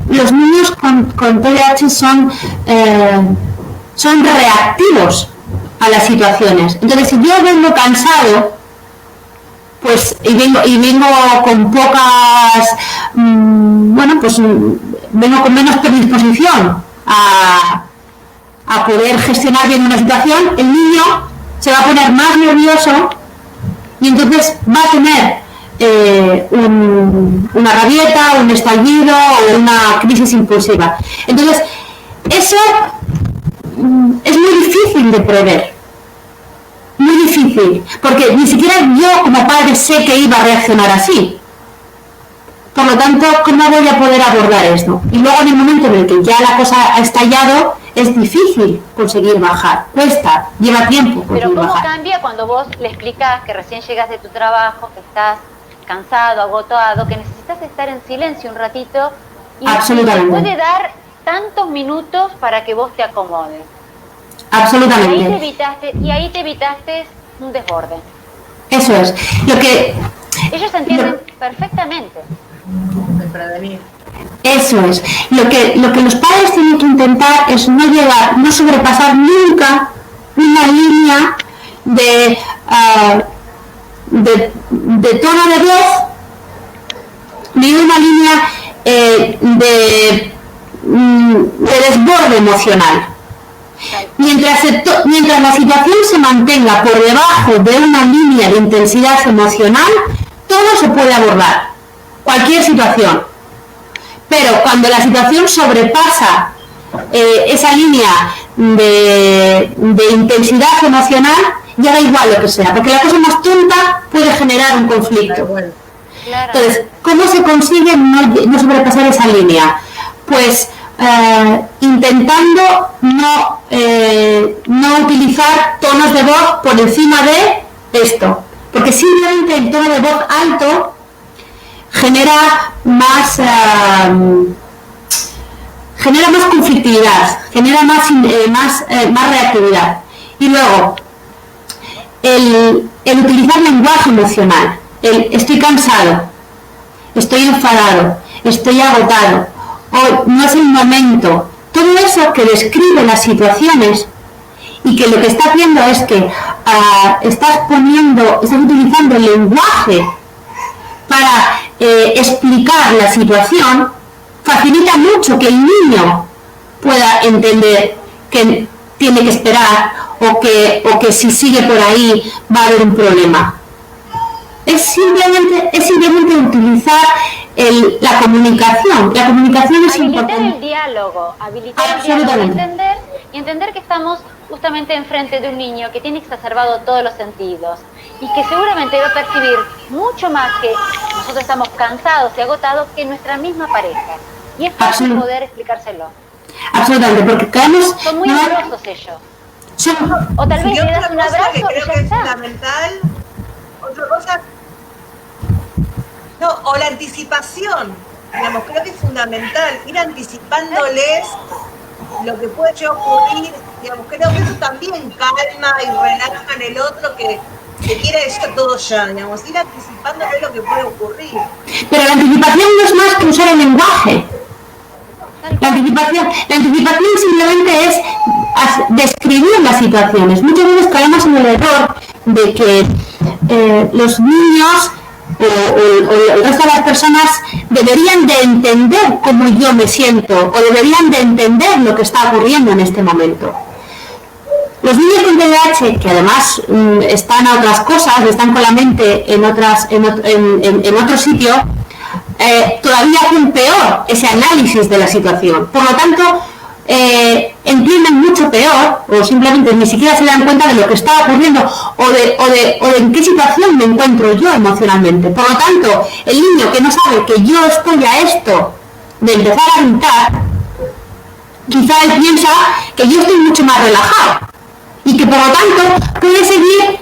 los niños con TDAH son reactivos a las situaciones. Entonces, si yo vengo cansado, pues y vengo con pocas, vengo con menos predisposición a poder gestionar bien una situación, el niño se va a poner más nervioso y entonces va a tener una rabieta, un estallido o una crisis impulsiva. Entonces, eso es muy difícil de prever. Muy difícil, porque ni siquiera yo como padre sé que iba a reaccionar así. Por lo tanto, ¿cómo voy a poder abordar esto? Y luego en el momento en el que ya la cosa ha estallado, es difícil conseguir bajar, cuesta, lleva tiempo conseguir bajar. Pero ¿cómo bajar. Cambia cuando vos le explicás que recién llegas de tu trabajo, que estás cansado, agotado, que necesitas estar en silencio un ratito y te puede dar tantos minutos para que vos te acomodes? Absolutamente. Y ahí te evitaste un desborde. Eso es. Ellos entienden perfectamente. Eso es. Lo que los padres tienen que intentar es no sobrepasar nunca una línea de tono de voz, ni una línea de desborde emocional. Mientras la situación se mantenga por debajo de una línea de intensidad emocional, todo se puede abordar, cualquier situación. Pero cuando la situación sobrepasa esa línea de intensidad emocional, ya da igual lo que sea, porque la cosa más tonta puede generar un conflicto. Entonces, ¿cómo se consigue no sobrepasar esa línea? Pues intentando no no utilizar tonos de voz por encima de esto, porque simplemente el tono de voz alto genera más conflictividad, genera más reactividad. Y luego, el utilizar lenguaje emocional, el estoy cansado, estoy enfadado, estoy agotado, o no es el momento, todo eso que describe las situaciones y que lo que está haciendo es que estás utilizando el lenguaje para explicar la situación, facilita mucho que el niño pueda entender que tiene que esperar o que si sigue por ahí va a haber un problema. Es simplemente utilizar la comunicación. La comunicación es importante. Habilitar el diálogo, entender que estamos justamente enfrente de un niño que tiene exacerbado todos los sentidos y que seguramente va a percibir mucho más que nosotros estamos cansados y agotados que nuestra misma pareja. Y es fácil poder explicárselo. Absolutamente, porque caemos... Son muy amorosos ellos. O tal vez le das un abrazo que creo y ya que es está. fundamental. Otra cosa... No, o la anticipación. Digamos, creo que es fundamental ir anticipándoles lo que puede llegar a ocurrir. Digamos, creo que eso también calma y relaja en el otro que quiere decir todo ya, digamos, ir anticipándole lo que puede ocurrir. Pero la anticipación no es más que usar el lenguaje. La anticipación simplemente es describir las situaciones. Muchas veces caemos en el error de que los niños o el resto de las personas deberían de entender cómo yo me siento o deberían de entender lo que está ocurriendo en este momento. Los niños con TDAH, que además están a otras cosas, están con la mente en otro sitio, todavía hacen peor ese análisis de la situación. Por lo tanto, entienden mucho peor o simplemente ni siquiera se dan cuenta de lo que está ocurriendo o de en qué situación me encuentro yo emocionalmente. Por lo tanto, el niño que no sabe que yo estoy a esto de empezar a gritar, quizá él piensa que yo estoy mucho más relajado y que por lo tanto puede seguir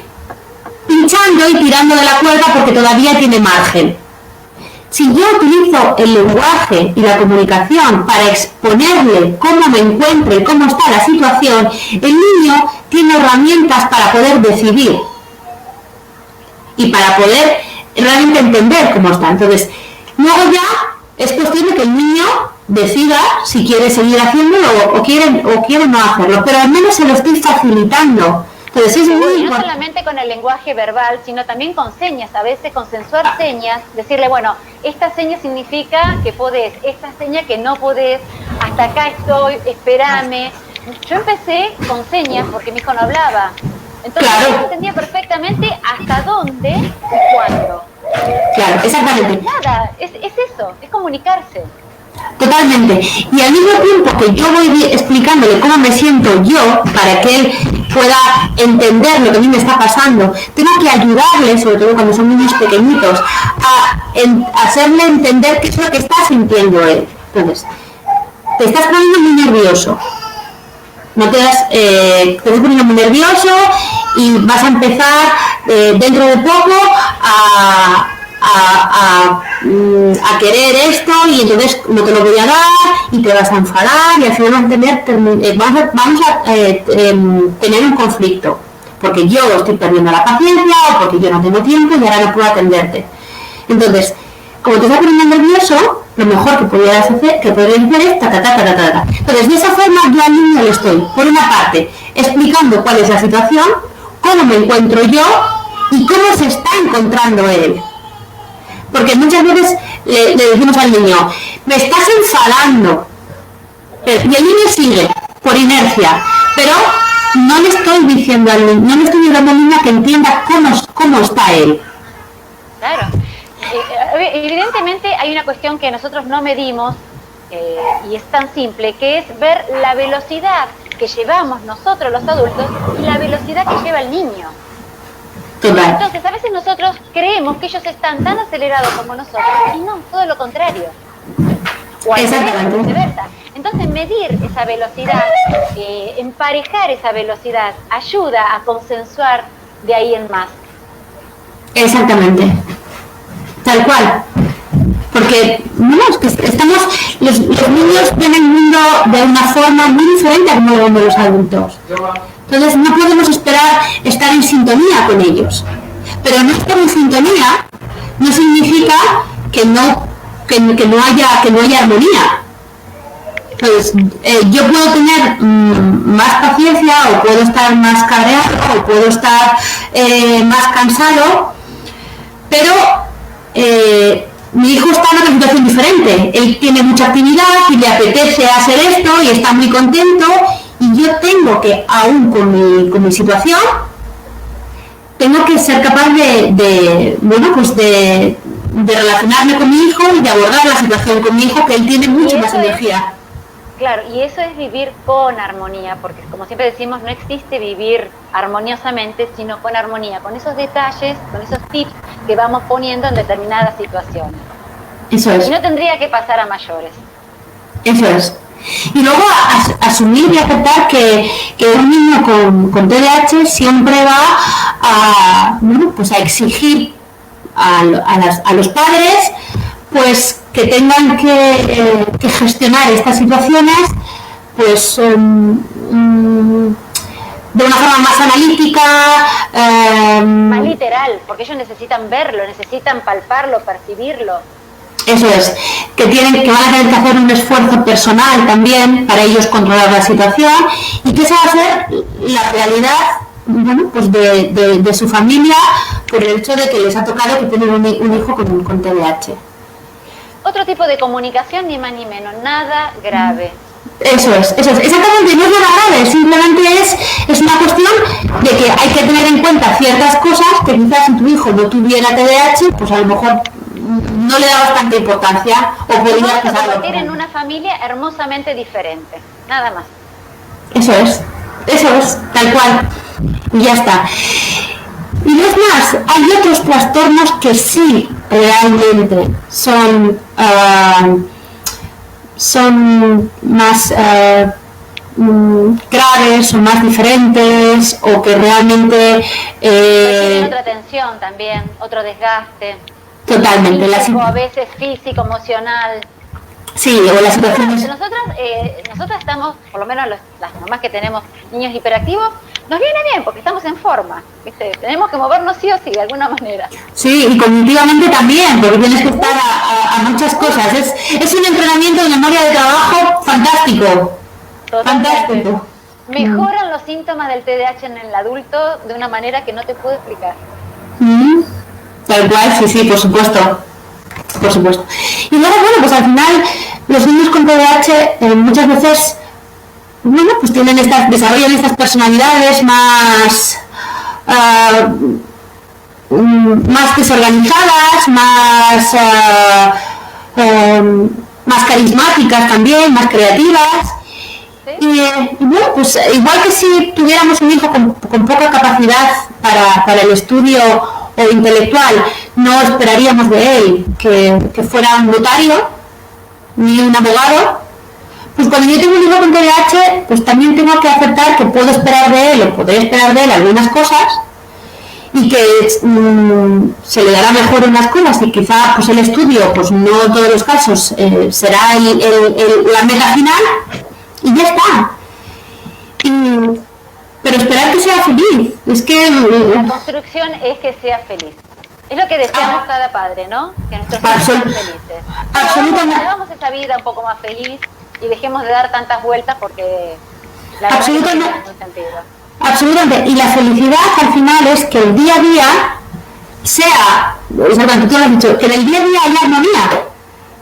pinchando y tirando de la cuerda porque todavía tiene margen. Si yo utilizo el lenguaje y la comunicación para exponerle cómo me encuentro y cómo está la situación, el niño tiene herramientas para poder decidir y para poder realmente entender cómo está. Entonces, luego ya es cuestión de que el niño decida si quiere seguir haciéndolo o quiere no hacerlo, pero al menos se lo estoy facilitando. Entonces, es muy no importante. solamente con el lenguaje verbal, sino también con señas, a veces consensuar señas, decirle, bueno, esta seña significa que podés, esta seña que no podés, hasta acá estoy, espérame. Yo empecé con señas porque mi hijo no hablaba, entonces Claro. yo entendía perfectamente hasta dónde y cuándo. Claro, exactamente. Nada, es eso, es comunicarse. Totalmente. Y al mismo tiempo que yo voy explicándole cómo me siento yo, para que él pueda entender lo que a mí me está pasando, tengo que ayudarle, sobre todo cuando son niños pequeñitos, a hacerle entender qué es lo que está sintiendo él. Entonces, te estás poniendo muy nervioso. Te estás poniendo muy nervioso y vas a empezar dentro de poco a querer esto y entonces no te lo voy a dar y te vas a enfadar y al final vamos a tener un conflicto porque yo estoy perdiendo la paciencia o porque yo no tengo tiempo y ahora no puedo atenderte. Entonces, como te estás poniendo nervioso, lo mejor que podrías hacer es ta. Entonces, de esa forma yo al niño le estoy, por una parte, explicando cuál es la situación, cómo me encuentro yo y cómo se está encontrando él. Porque muchas veces le decimos al niño, me estás enfadando, y el niño sigue por inercia, pero no le estoy diciendo al niño, no le estoy ayudando al niño a que entienda cómo está él. Claro. Evidentemente hay una cuestión que nosotros no medimos y es tan simple, que es ver la velocidad que llevamos nosotros los adultos y la velocidad que lleva el niño. Total. Entonces, a veces nosotros creemos que ellos están tan acelerados como nosotros y no, todo lo contrario. O al revés, Exactamente. viceversa. Entonces medir esa velocidad, emparejar esa velocidad, ayuda a consensuar de ahí en más. Exactamente, tal cual. Porque bueno, es que estamos, los niños ven el mundo de una forma muy diferente a como lo ven los adultos. Entonces no podemos esperar estar en sintonía con ellos. Pero no estar en sintonía no significa que no haya armonía. Entonces, yo puedo tener más paciencia, o puedo estar más cabreado, o puedo estar más cansado, pero mi hijo está en una situación diferente. Él tiene mucha actividad y le apetece hacer esto y está muy contento, y yo tengo que, aún con mi situación, tengo que ser capaz de relacionarme con mi hijo y de abordar la situación con mi hijo, que él tiene mucha más energía. Claro, y eso es vivir con armonía, porque como siempre decimos, no existe vivir armoniosamente, sino con armonía, con esos detalles, con esos tips que vamos poniendo en determinadas situaciones. Eso es. Y no tendría que pasar a mayores. Eso es. Y luego asumir y aceptar que un niño con TDAH siempre va a exigir a los padres pues que tengan que gestionar estas situaciones pues de una forma más analítica, más literal, porque ellos necesitan verlo, necesitan palparlo, percibirlo. Eso es, que van a tener que hacer un esfuerzo personal también para ellos controlar la situación, y que esa va a ser la realidad pues de su familia, por el hecho de que les ha tocado que tener un hijo con TDAH. Otro tipo de comunicación, ni más ni menos, nada grave. Eso es, exactamente, no es nada grave, simplemente es una cuestión de que hay que tener en cuenta ciertas cosas que quizás si tu hijo no tuviera TDAH, pues a lo mejor no le dabas tanta importancia, o podrías pasarlo. Convertir en una familia hermosamente diferente, nada más. Eso es, tal cual, y ya está. Y no es más, hay otros trastornos que sí realmente son más graves, son más diferentes, o que realmente tienen otra tensión también, otro desgaste. Totalmente. Físico, a veces físico, emocional. Sí, o las situaciones. Nosotras estamos, por lo menos las mamás que tenemos niños hiperactivos, nos viene bien porque estamos en forma, ¿viste? Tenemos que movernos sí o sí, de alguna manera. Sí, y cognitivamente también, porque tienes que estar a muchas cosas. Es un entrenamiento de memoria de trabajo fantástico. Totalmente. Fantástico. Mejoran los síntomas del TDAH en el adulto de una manera que no te puedo explicar. Tal cual, sí, por supuesto. Y luego, pues al final los niños con TDAH muchas veces pues desarrollan estas personalidades más desorganizadas, más carismáticas también, más creativas. ¿Sí? Y pues igual que si tuviéramos un hijo con poca capacidad para el estudio o intelectual, no esperaríamos de él que fuera un notario ni un abogado. Pues cuando yo tengo un hijo con TDAH, pues también tengo que aceptar que puedo esperar de él, o podré esperar de él algunas cosas, y que se le dará mejor unas cosas, y quizá pues el estudio, pues no en todos los casos será la meta final, y ya está. Pero esperar que sea feliz, es que... La construcción es que sea feliz. Es lo que deseamos cada padre, ¿no? Que nuestros hijos sean felices. Absolutamente. Hagamos esa vida un poco más feliz y dejemos de dar tantas vueltas, porque la verdad absolutamente, no tiene ningún sentido. Absolutamente. Y la felicidad al final es que el día a día sea, exactamente, tú lo has dicho, que en el día a día haya armonía.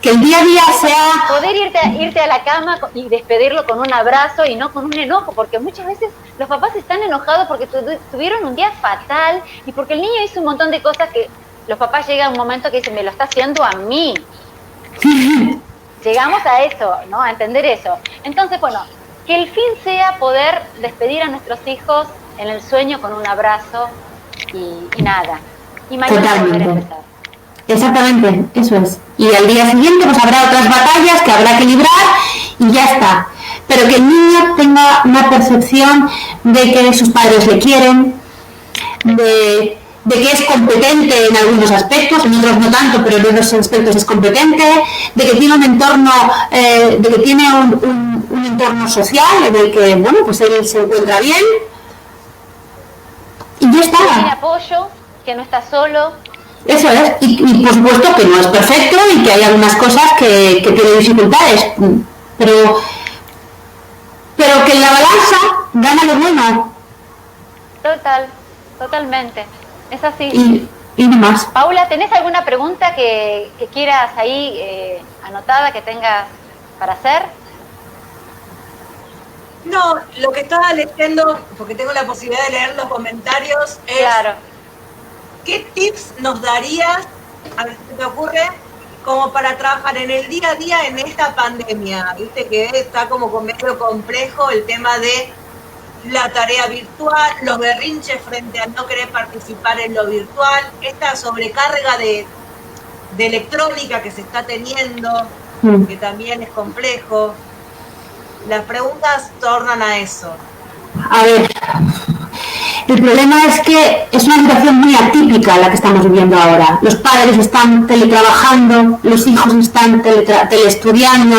Que el día a día sea... Poder irte a la cama y despedirlo con un abrazo y no con un enojo, porque muchas veces los papás están enojados porque tuvieron un día fatal y porque el niño hizo un montón de cosas que los papás llegan a un momento que dicen, me lo está haciendo a mí. Llegamos a eso, ¿no? A entender eso. Entonces, bueno, que el fin sea poder despedir a nuestros hijos en el sueño con un abrazo y nada. Y mañana poder empezar. Exactamente, eso es. Y al día siguiente pues habrá otras batallas que habrá que librar, y ya está. Pero que el niño tenga una percepción de que sus padres le quieren, de que es competente en algunos aspectos, en otros no tanto, pero en otros aspectos es competente, de que tiene un entorno, de que tiene un entorno social en el que, bueno, pues él se encuentra bien, y ya está. Tiene apoyo, que no está solo. Eso es, y por supuesto que no es perfecto y que hay algunas cosas que tiene dificultades, pero que en la balanza gana lo bueno. Totalmente. Es así. Y no más. Paula, ¿tenés alguna pregunta que quieras ahí anotada, que tengas para hacer? No, lo que estaba leyendo, porque tengo la posibilidad de leer los comentarios, es Claro. ¿qué tips nos darías, a ver si te ocurre, como para trabajar en el día a día en esta pandemia? Viste que está como medio complejo el tema de la tarea virtual, los berrinches frente a no querer participar en lo virtual, esta sobrecarga de electrónica que se está teniendo, que también es complejo. Las preguntas tornan a eso. A ver, el problema es que es una situación muy atípica la que estamos viviendo ahora. Los padres están teletrabajando, los hijos están teleestudiando,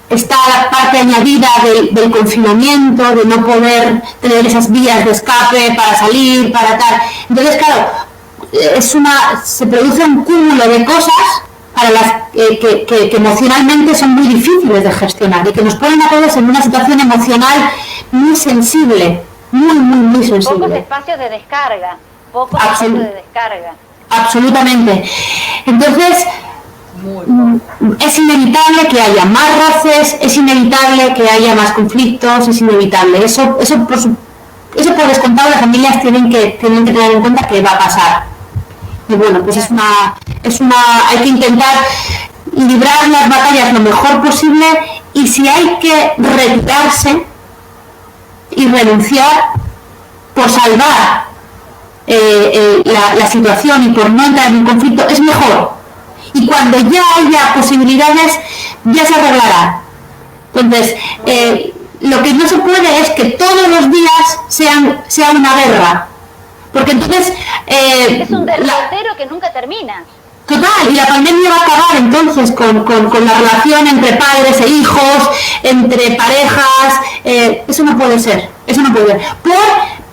está la parte añadida del confinamiento, de no poder tener esas vías de escape para salir, para tal. Entonces, claro, se produce un cúmulo de cosas para las que emocionalmente son muy difíciles de gestionar y que nos ponen a todos en una situación emocional muy sensible, muy sensible. Pocos espacios de descarga, Absolutamente. Entonces, es inevitable que haya más roces, es inevitable que haya más conflictos, es inevitable. Eso por descontado las familias tienen que tener en cuenta que va a pasar. Y bueno, pues hay que intentar librar las batallas lo mejor posible, y si hay que retirarse y renunciar por salvar la situación y por no entrar en un conflicto, es mejor. Y cuando ya haya posibilidades, ya se arreglará. Entonces, lo que no se puede es que todos los días sea una guerra, porque entonces es un derrotero que nunca termina. Total, y la pandemia va a acabar entonces con la relación entre padres e hijos, entre parejas. Eso no puede ser, por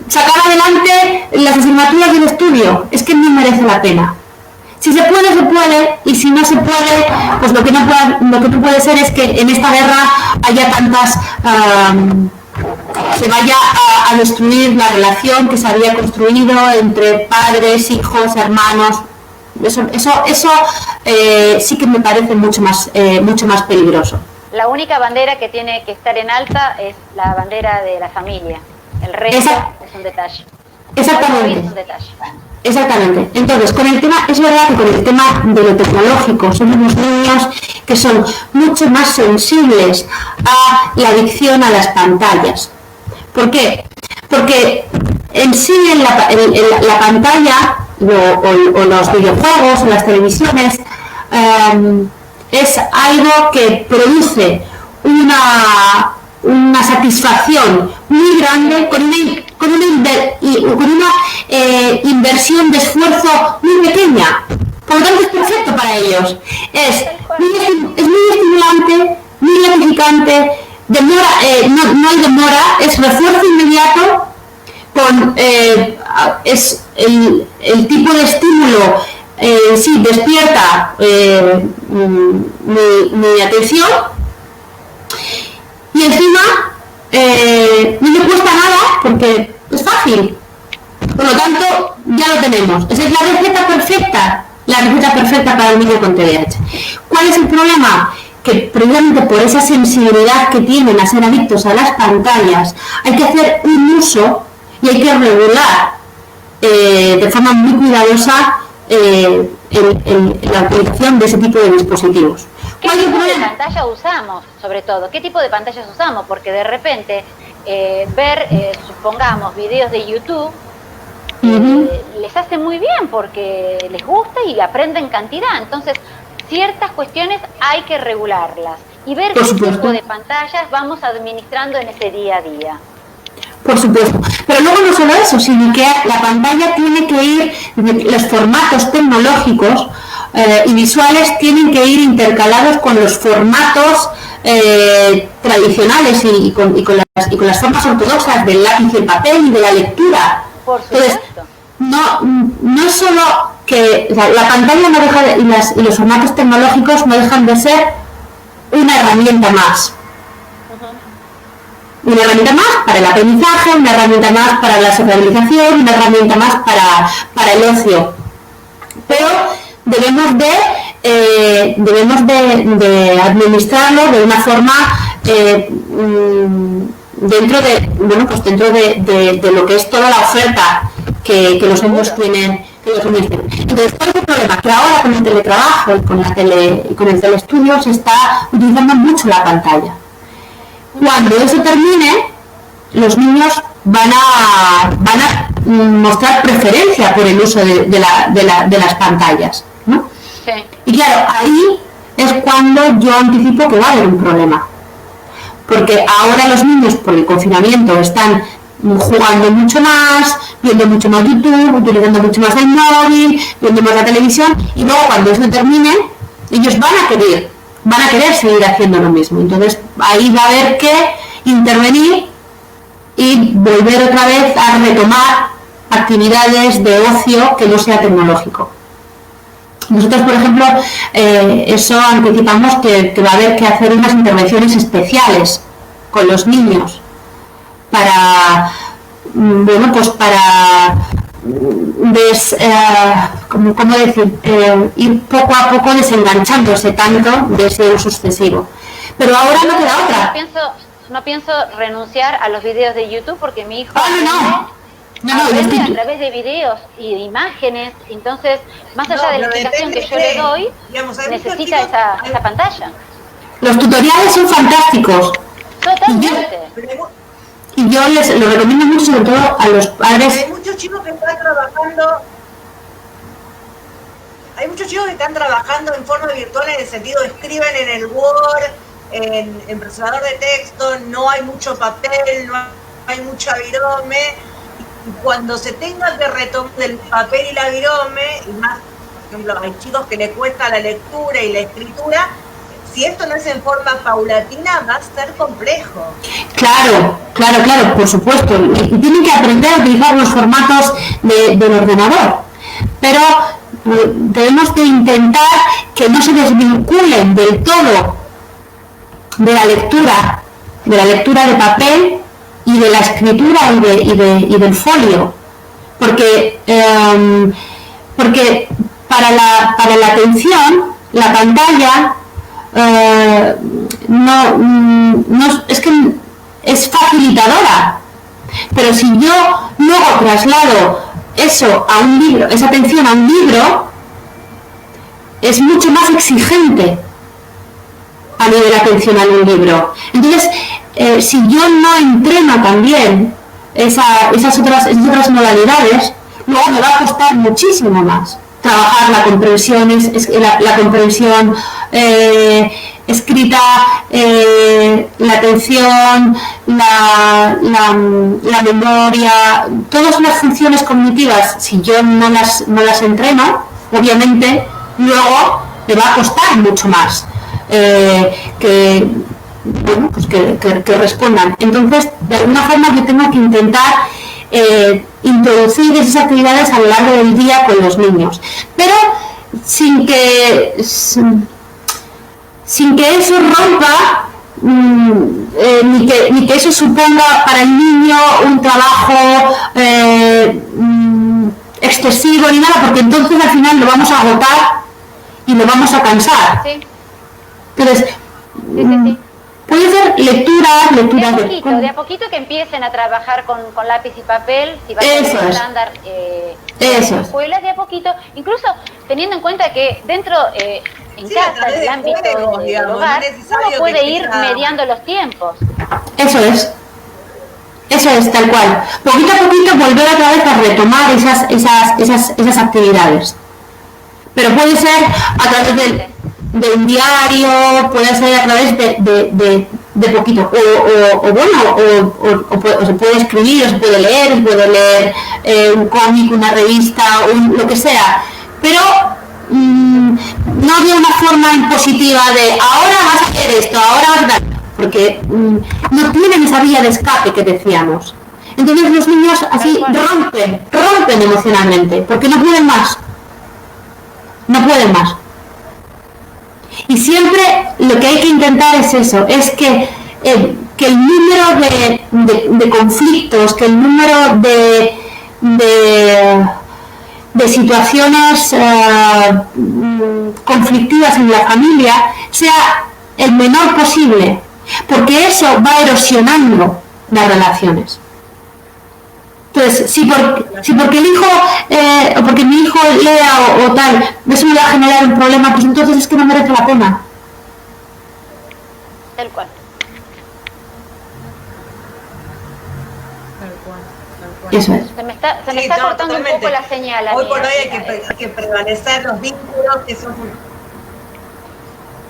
sacar adelante las asignaturas del estudio. Es que no merece la pena. Si se puede, se puede, y si no se puede, pues lo que no puede ser es que en esta guerra haya tantas, se vaya a destruir la relación que se había construido entre padres, hijos, hermanos. Eso sí que me parece mucho más peligroso. La única bandera que tiene que estar en alta es la bandera de la familia. El resto es un detalle. Exactamente. Es un detalle. Exactamente. Entonces, es verdad que con el tema de lo tecnológico son unos niños que son mucho más sensibles a la adicción a las pantallas. ¿Por qué? Porque en sí en la pantalla o los videojuegos o las televisiones es algo que produce una satisfacción muy grande con una inversión de esfuerzo muy pequeña. Por lo tanto, es perfecto para ellos. Es muy estimulante, muy gratificante, no hay demora, es refuerzo inmediato, es el tipo de estímulo, sí, despierta mi atención, y encima no me cuesta nada porque es fácil. Por lo tanto, ya lo tenemos. Esa es la receta perfecta para el niño con TDAH. ¿Cuál es el problema? Que precisamente por esa sensibilidad que tienen a ser adictos a las pantallas, hay que hacer un uso y hay que regular de forma muy cuidadosa la utilización de ese tipo de dispositivos. ¿Qué tipo de pantalla usamos, sobre todo? ¿Qué tipo de pantallas usamos? Porque de repente ver, supongamos, videos de YouTube les hace muy bien porque les gusta y aprenden cantidad. Entonces, ciertas cuestiones hay que regularlas y ver Por qué supuesto. tipo de pantallas vamos administrando en ese día a día. Por supuesto. Pero luego no solo eso, sino que la pantalla tiene que ir, los formatos tecnológicos y visuales tienen que ir intercalados con los formatos tradicionales y con las formas ortodoxas del lápiz y el papel y de la lectura. Por Entonces, supuesto. no es solo que la pantalla no deja de, y los formatos tecnológicos no dejan de ser una herramienta más. Una herramienta más para el aprendizaje, una herramienta más para la socialización, una herramienta más para el ocio. Pero debemos de administrarlo de una forma dentro de lo que es toda la oferta que los niños tienen. Entonces, ¿cuál es el problema? Que ahora con el teletrabajo y con el teleestudio se está utilizando mucho la pantalla. Cuando eso termine, los niños van a mostrar preferencia por el uso de las pantallas, ¿no? Sí. Y claro, ahí es cuando yo anticipo que va a haber un problema. Porque ahora los niños, por el confinamiento, están jugando mucho más, viendo mucho más YouTube, utilizando mucho más el móvil, viendo más la televisión, y luego cuando eso termine, ellos van a querer seguir haciendo lo mismo. Entonces ahí va a haber que intervenir y volver otra vez a retomar actividades de ocio que no sea tecnológico. Nosotros, por ejemplo, eso anticipamos que va a haber que hacer unas intervenciones especiales con los niños para, ¿cómo decir? Ir poco a poco desenganchándose tanto de ese uso excesivo. Pero ahora no queda otra. No pienso renunciar a los videos de YouTube porque mi hijo aprende a través de videos y de imágenes. Entonces, más allá de la explicación que yo le doy, necesita esa pantalla. Los tutoriales son fantásticos. Totalmente. Y yo les lo recomiendo mucho, sobre todo a los padres. Hay muchos chicos que están trabajando en forma virtual, en el sentido de escriben en el Word, en procesador de texto, no hay mucho papel, no hay mucha virome, y cuando se tenga que retomar el papel y la virome, y más, por ejemplo, hay chicos que les cuesta la lectura y la escritura, si esto no es en forma paulatina, va a ser complejo. Claro, por supuesto. Y tienen que aprender a utilizar los formatos del ordenador. Pero debemos de intentar que no se desvinculen del todo de la lectura de papel y de la escritura y del folio. Porque para la atención, la pantalla es que es facilitadora, pero si yo luego traslado eso a un libro, esa atención a un libro, es mucho más exigente a nivel de atención a un libro. Entonces, si yo no entreno también esas otras modalidades, luego me va a costar muchísimo más trabajar la comprensión, la comprensión escrita, la atención, la memoria, todas las funciones cognitivas. Si yo no las entreno, obviamente luego me va a costar mucho más que respondan. Entonces, de alguna forma yo tengo que intentar introducir esas actividades a lo largo del día con los niños, pero sin que eso rompa ni que eso suponga para el niño un trabajo excesivo ni nada, porque entonces al final lo vamos a agotar y lo vamos a cansar. Sí. Entonces, Sí. puede ser lectura de a poquito que empiecen a trabajar con lápiz y papel, si va a ser un estándar en escuelas, de a poquito, incluso teniendo en cuenta que dentro, en casa, en el ámbito del hogar, uno puede ir mediando los tiempos. Eso es tal cual. Poquito a poquito volver otra vez a retomar esas actividades. Pero puede ser a través de un diario, puede ser a través de poquito, o se puede escribir, o se puede leer un cómic, una revista, lo que sea, pero no de una forma impositiva de ahora vas a hacer esto, ahora vas a dar, porque no tienen esa vía de escape que decíamos. Entonces los niños así rompen emocionalmente, porque no pueden más. Y siempre lo que hay que intentar es eso, es que el número de conflictos, que el número de situaciones conflictivas en la familia sea el menor posible, porque eso va erosionando las relaciones. Entonces, si porque el hijo, o porque mi hijo lea o tal, eso me va a generar un problema, pues entonces es que no merece la pena. Tal cual. Eso es. Se me está cortando un poco la señal. Hoy por hoy hay que prevalecer los vínculos que son...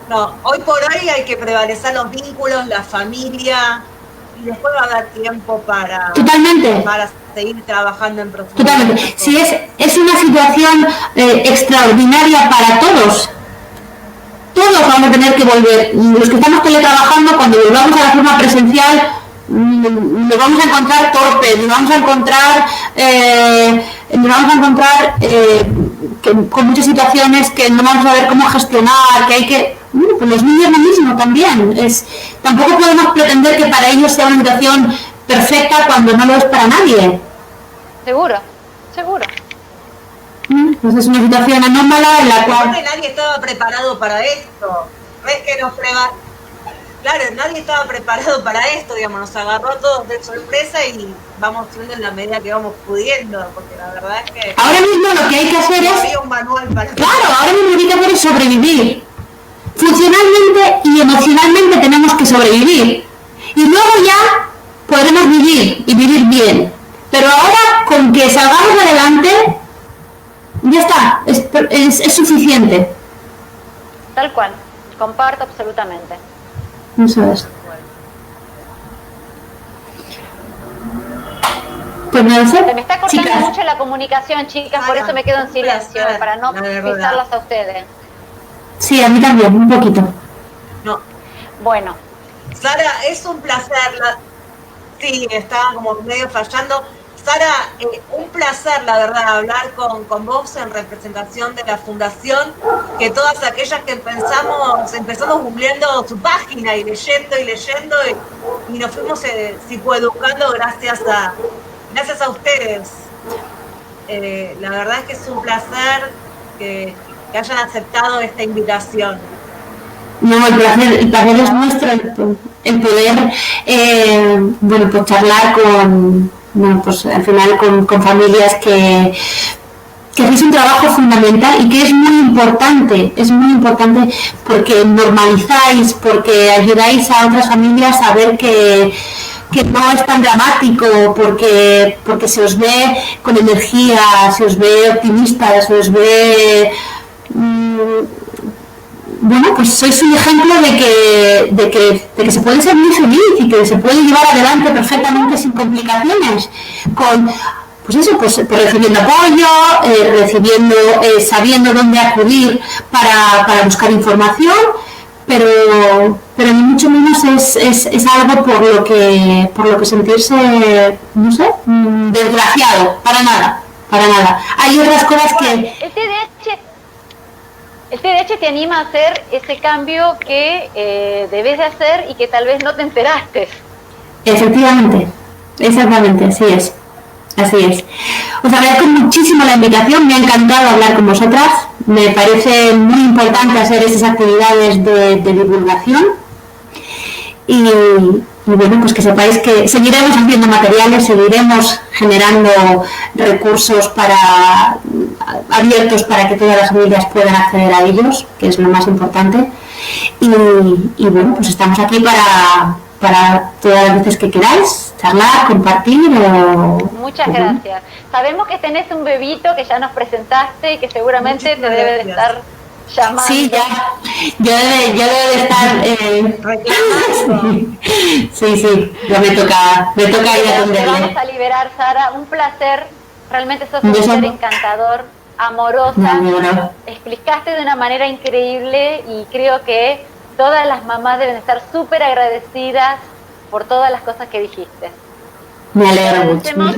No, hoy por hoy hay que prevalecer los vínculos, la familia, y después va a dar tiempo para seguir trabajando en profundidad. Totalmente. Si es una situación extraordinaria para todos vamos a tener que volver. Los que estamos teletrabajando, cuando volvamos a la forma presencial, nos vamos a encontrar torpes, nos vamos a encontrar con muchas situaciones que no vamos a saber cómo gestionar, que hay que... pues los niños lo mismo también. Tampoco podemos pretender que para ellos sea una situación perfecta cuando no lo es para nadie. Seguro. Pues es una situación anómala en la cual... Nadie estaba preparado para esto. ¿Ves que Claro, nadie estaba preparado para esto, digamos, nos agarró a todos de sorpresa y vamos haciendo en la medida que vamos pudiendo, porque la verdad es que... Ahora mismo lo que hay que hacer es... un manual para... Claro, ahora mismo lo que hay que hacer es sobrevivir. Funcionalmente y emocionalmente tenemos que sobrevivir. Y luego ya podremos vivir y vivir bien. Pero ahora, con que salgamos adelante, ya está, es suficiente. Tal cual, comparto absolutamente. Eso es. Pues no sé. Se me está cortando Chicas. mucho la comunicación, chicas, por eso me quedo en silencio, para no pisarlas a ustedes. Sí, a mí también, un poquito. No. Bueno. Sara, es un placer. Sí, estaba como medio fallando. Sara, un placer, la verdad, hablar con vos en representación de la Fundación, que todas aquellas que empezamos googleando su página y leyendo y nos fuimos psicoeducando gracias a ustedes. La verdad es que es un placer que hayan aceptado esta invitación. No, el placer es nuestro, el poder, pues charlar pues al final con familias que hacéis un trabajo fundamental y que es muy importante porque normalizáis, porque ayudáis a otras familias a ver que no es tan dramático, porque se os ve con energía, se os ve optimista, se os ve... pues sois un ejemplo de que se puede ser muy feliz y que se puede llevar adelante perfectamente sin complicaciones, pues recibiendo apoyo, sabiendo dónde acudir para buscar información, pero ni mucho menos es algo por lo que sentirse, no sé, desgraciado, para nada. Hay otras cosas que... El TDAH te anima a hacer ese cambio que debes de hacer y que tal vez no te enteraste. Efectivamente, exactamente, así es. Os agradezco muchísimo la invitación, me ha encantado hablar con vosotras, me parece muy importante hacer esas actividades de divulgación y bueno, pues que sepáis que seguiremos haciendo materiales, seguiremos generando recursos abiertos para que todas las familias puedan acceder a ellos, que es lo más importante. Y bueno, pues estamos aquí para todas las veces que queráis, charlar, compartir Muchas gracias. Sabemos que tenés un bebito que ya nos presentaste y que seguramente te debe de estar llamando. Sí, ya. Yo debo de estar... Reclamando. Sí, ya me toca ir a Te vamos atenderle. a liberar, Sara. Un placer. Realmente sos Un un beso. ser encantador, amorosa. Me alegro. Explicaste de una manera increíble y creo que todas las mamás deben estar súper agradecidas por todas las cosas que dijiste. Me alegro mucho. Agradecemos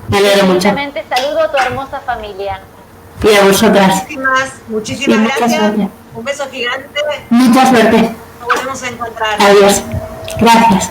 Me alegro mucho. infinitamente. Saludo a tu hermosa familia. Y a vosotras. Muchísimas Sí, muchas gracias. gracias. Un beso gigante. Mucha suerte. Nos volvemos a encontrar. Adiós. Gracias.